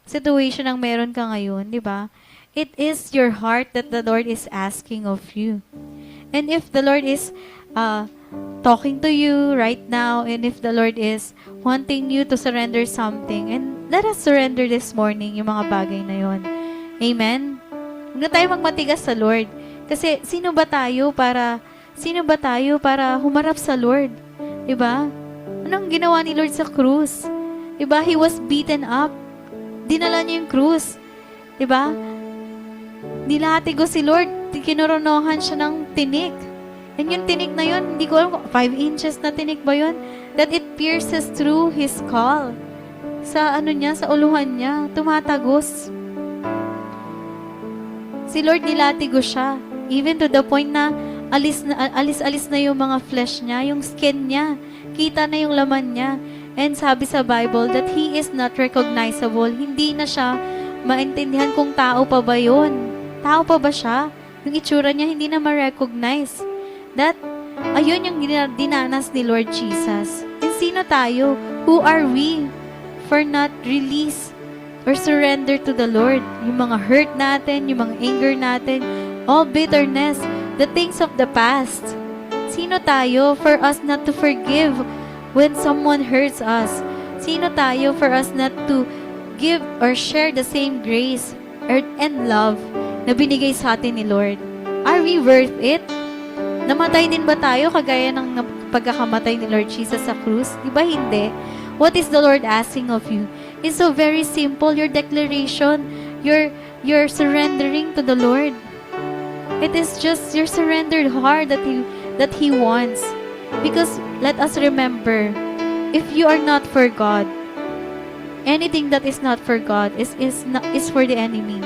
situation ang meron ka ngayon, di ba? It is your heart that the Lord is asking of you. And if the Lord is talking to you right now, and if the Lord is wanting you to surrender something, and let us surrender this morning yung mga bagay na yon. Amen? Huwag na tayo magmatigas sa Lord. Kasi sino ba tayo para humarap sa Lord? Diba? Anong ginawa ni Lord sa krus? Diba? He was beaten up. Dinala niya yung krus. Diba? Nilatigo si Lord. Kinoronohan siya ng tinik. And yung tinik na yun, hindi ko alam kung 5 inches na tinik ba yun? That it pierces through his skull. Sa sa uluhan niya, tumatagos. Si Lord nilatigo siya. Even to the point na alis na yung mga flesh niya, yung skin niya. Kita na yung laman niya. And sabi sa Bible that He is not recognizable. Hindi na siya maintindihan kung tao pa ba yun. Tao pa ba siya? Yung itsura niya hindi na ma-recognize. Ayun yung dinanas ni Lord Jesus. And sino tayo? Who are we for not release or surrender to the Lord? Yung mga hurt natin, yung mga anger natin, all bitterness, the things of the past. Sino tayo for us not to forgive when someone hurts us? Sino tayo for us not to give or share the same grace and love na binigay sa atin ni Lord? Are we worth it? Namatay din ba tayo kagaya ng pagkakamatay ni Lord Jesus sa krus? Di ba hindi? What is the Lord asking of you? It's so very simple. Your declaration, your surrendering to the Lord. It is just your surrendered heart that He wants. Because let us remember, if you are not for God, anything that is not for God is for the enemy.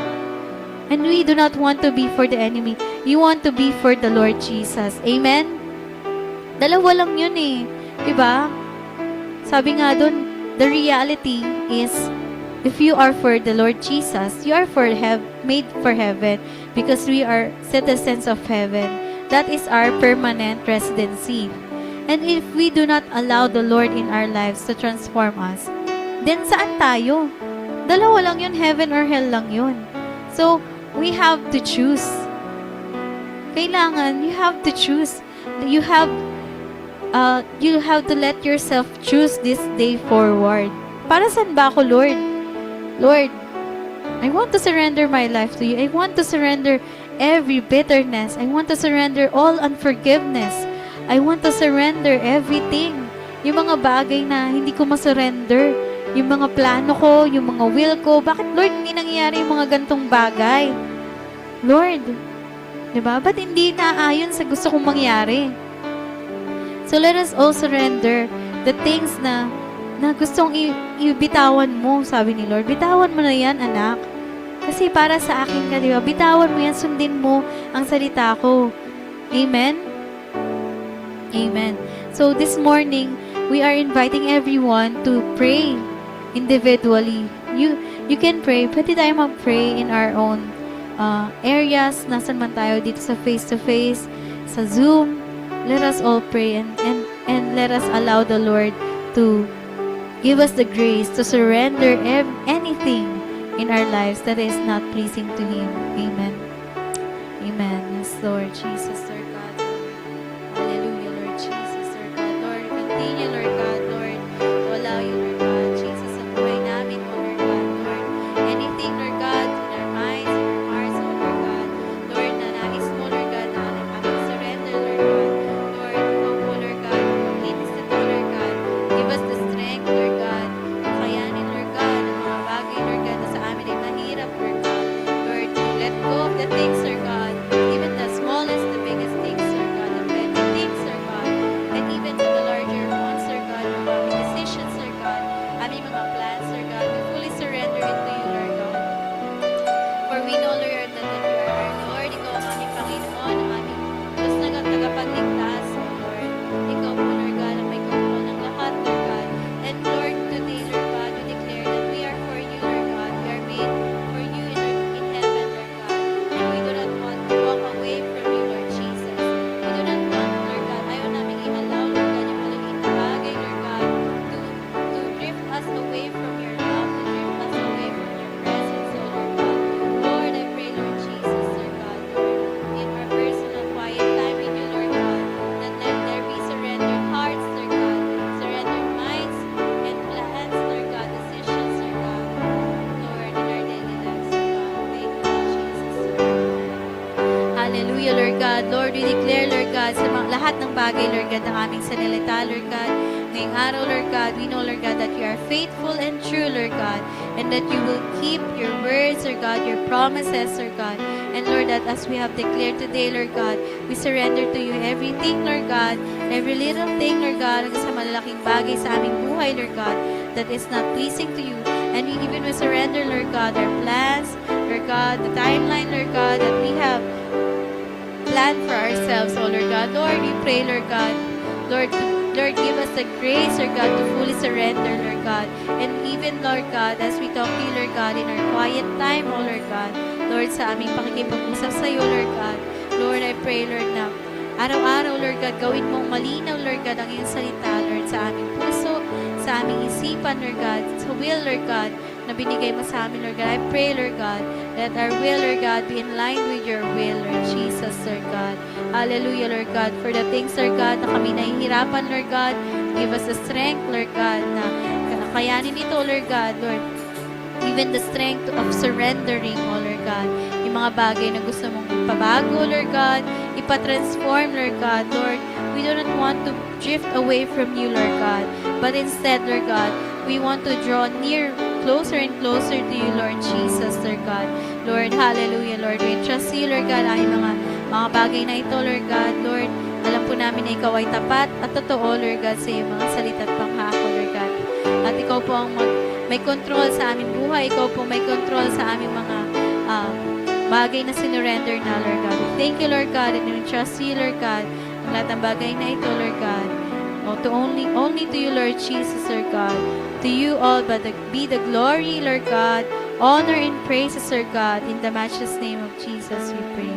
And we do not want to be for the enemy. You want to be for the Lord Jesus. Amen? Dalawa lang yun eh. Diba? Sabi nga dun, the reality is, if you are for the Lord Jesus, you are made for heaven because we are citizens of heaven. That is our permanent residency. And if we do not allow the Lord in our lives to transform us, then saan tayo? Dalawa lang yun, heaven or hell lang yun. So, we have to choose. Kailangan, you have to choose. You have to let yourself choose this day forward. Para saan ba ako, Lord? Lord, I want to surrender my life to you. I want to surrender every bitterness. I want to surrender all unforgiveness. I want to surrender everything. Yung mga bagay na hindi ko masurrender. Yung mga plano ko, yung mga will ko. Bakit, Lord, hindi nangyayari yung mga gantong bagay? Lord, diba? Ba't hindi naayon sa gusto kong mangyari? So let us all surrender the things na gustong ibitawan mo, sabi ni Lord. Bitawan mo na yan, anak. Kasi para sa akin ka, diba? Bitawan mo yan, sundin mo ang salita ko. Amen? Amen. So this morning, we are inviting everyone to pray individually. You can pray. Pwede tayo mag-pray in our own areas. Nasaan man tayo dito sa face-to-face, sa Zoom. Let us all pray and let us allow the Lord to give us the grace to surrender anything in our lives that is not pleasing to Him. Amen. Amen. Yes, Lord Jesus, Lord God. Hallelujah, Lord Jesus, Lord God. Lord, continue, Lord God, Lord, to allow you, Lord God, Jesus, sa buhay namin, Lord God, Lord. Anything, Lord God, Hallelujah, Lord God. Lord, we declare, Lord God, sa mga, lahat ng bagay, Lord God, ng aming sanalita, Lord God. Ngayong araw, Lord God, we know, Lord God, that you are faithful and true, Lord God, and that you will keep your words, Lord God, your promises, Lord God. And Lord, that as we have declared today, Lord God, we surrender to you everything, Lord God, every little thing, Lord God, hanggang sa malalaking bagay sa aming buhay, Lord God, that is not pleasing to you. And we even will surrender, Lord God, our plans, Lord God, the timeline, Lord God, that we have planned for ourselves, oh Lord God. Lord, we pray, Lord God, Lord, give us the grace, Lord God, to fully surrender, Lord God. And even, Lord God, as we talk to you, Lord God, in our quiet time, oh Lord God, Lord, sa aming pakikipag-usap sa iyo, Lord God. Lord, I pray, Lord, na araw-araw, Lord God, gawin mong malinaw, Lord God, ang iyong salita, Lord, sa aming puso, sa aming isipan, Lord God, sa will, Lord God, na binigay mo sa amin, Lord God. I pray, Lord God, that our will, Lord God, be in line with your will, Lord Jesus, Lord God. Hallelujah, Lord God. For the things, Lord God, na kami nahihirapan, Lord God, give us the strength, Lord God, na kayanin ito, Lord God, Lord. Even the strength of surrendering, oh Lord God, yung mga bagay na gusto mong ipabago, Lord God, ipatransform, Lord God, Lord. We do not want to drift away from you, Lord God, but instead, Lord God, we want to draw near, closer and closer to you, Lord Jesus, Lord God. Lord, hallelujah, Lord. We trust you, Lord God, ay mga bagay na ito, Lord God, Lord. Alam po namin na ikaw ay tapat at totoo, Lord God, sa iyong mga salita at panghako, Lord God. At ikaw po ang may control sa aming buhay. Ikaw po may control sa aming mga bagay na sinurrender na, Lord God. Thank you, Lord God, and we trust you, Lord God, ang lahat ng bagay na ito, Lord God. To only to you, Lord Jesus, Lord God. To you all but be the glory, Lord God, honor and praises, Lord God. In the matchless name of Jesus, we pray.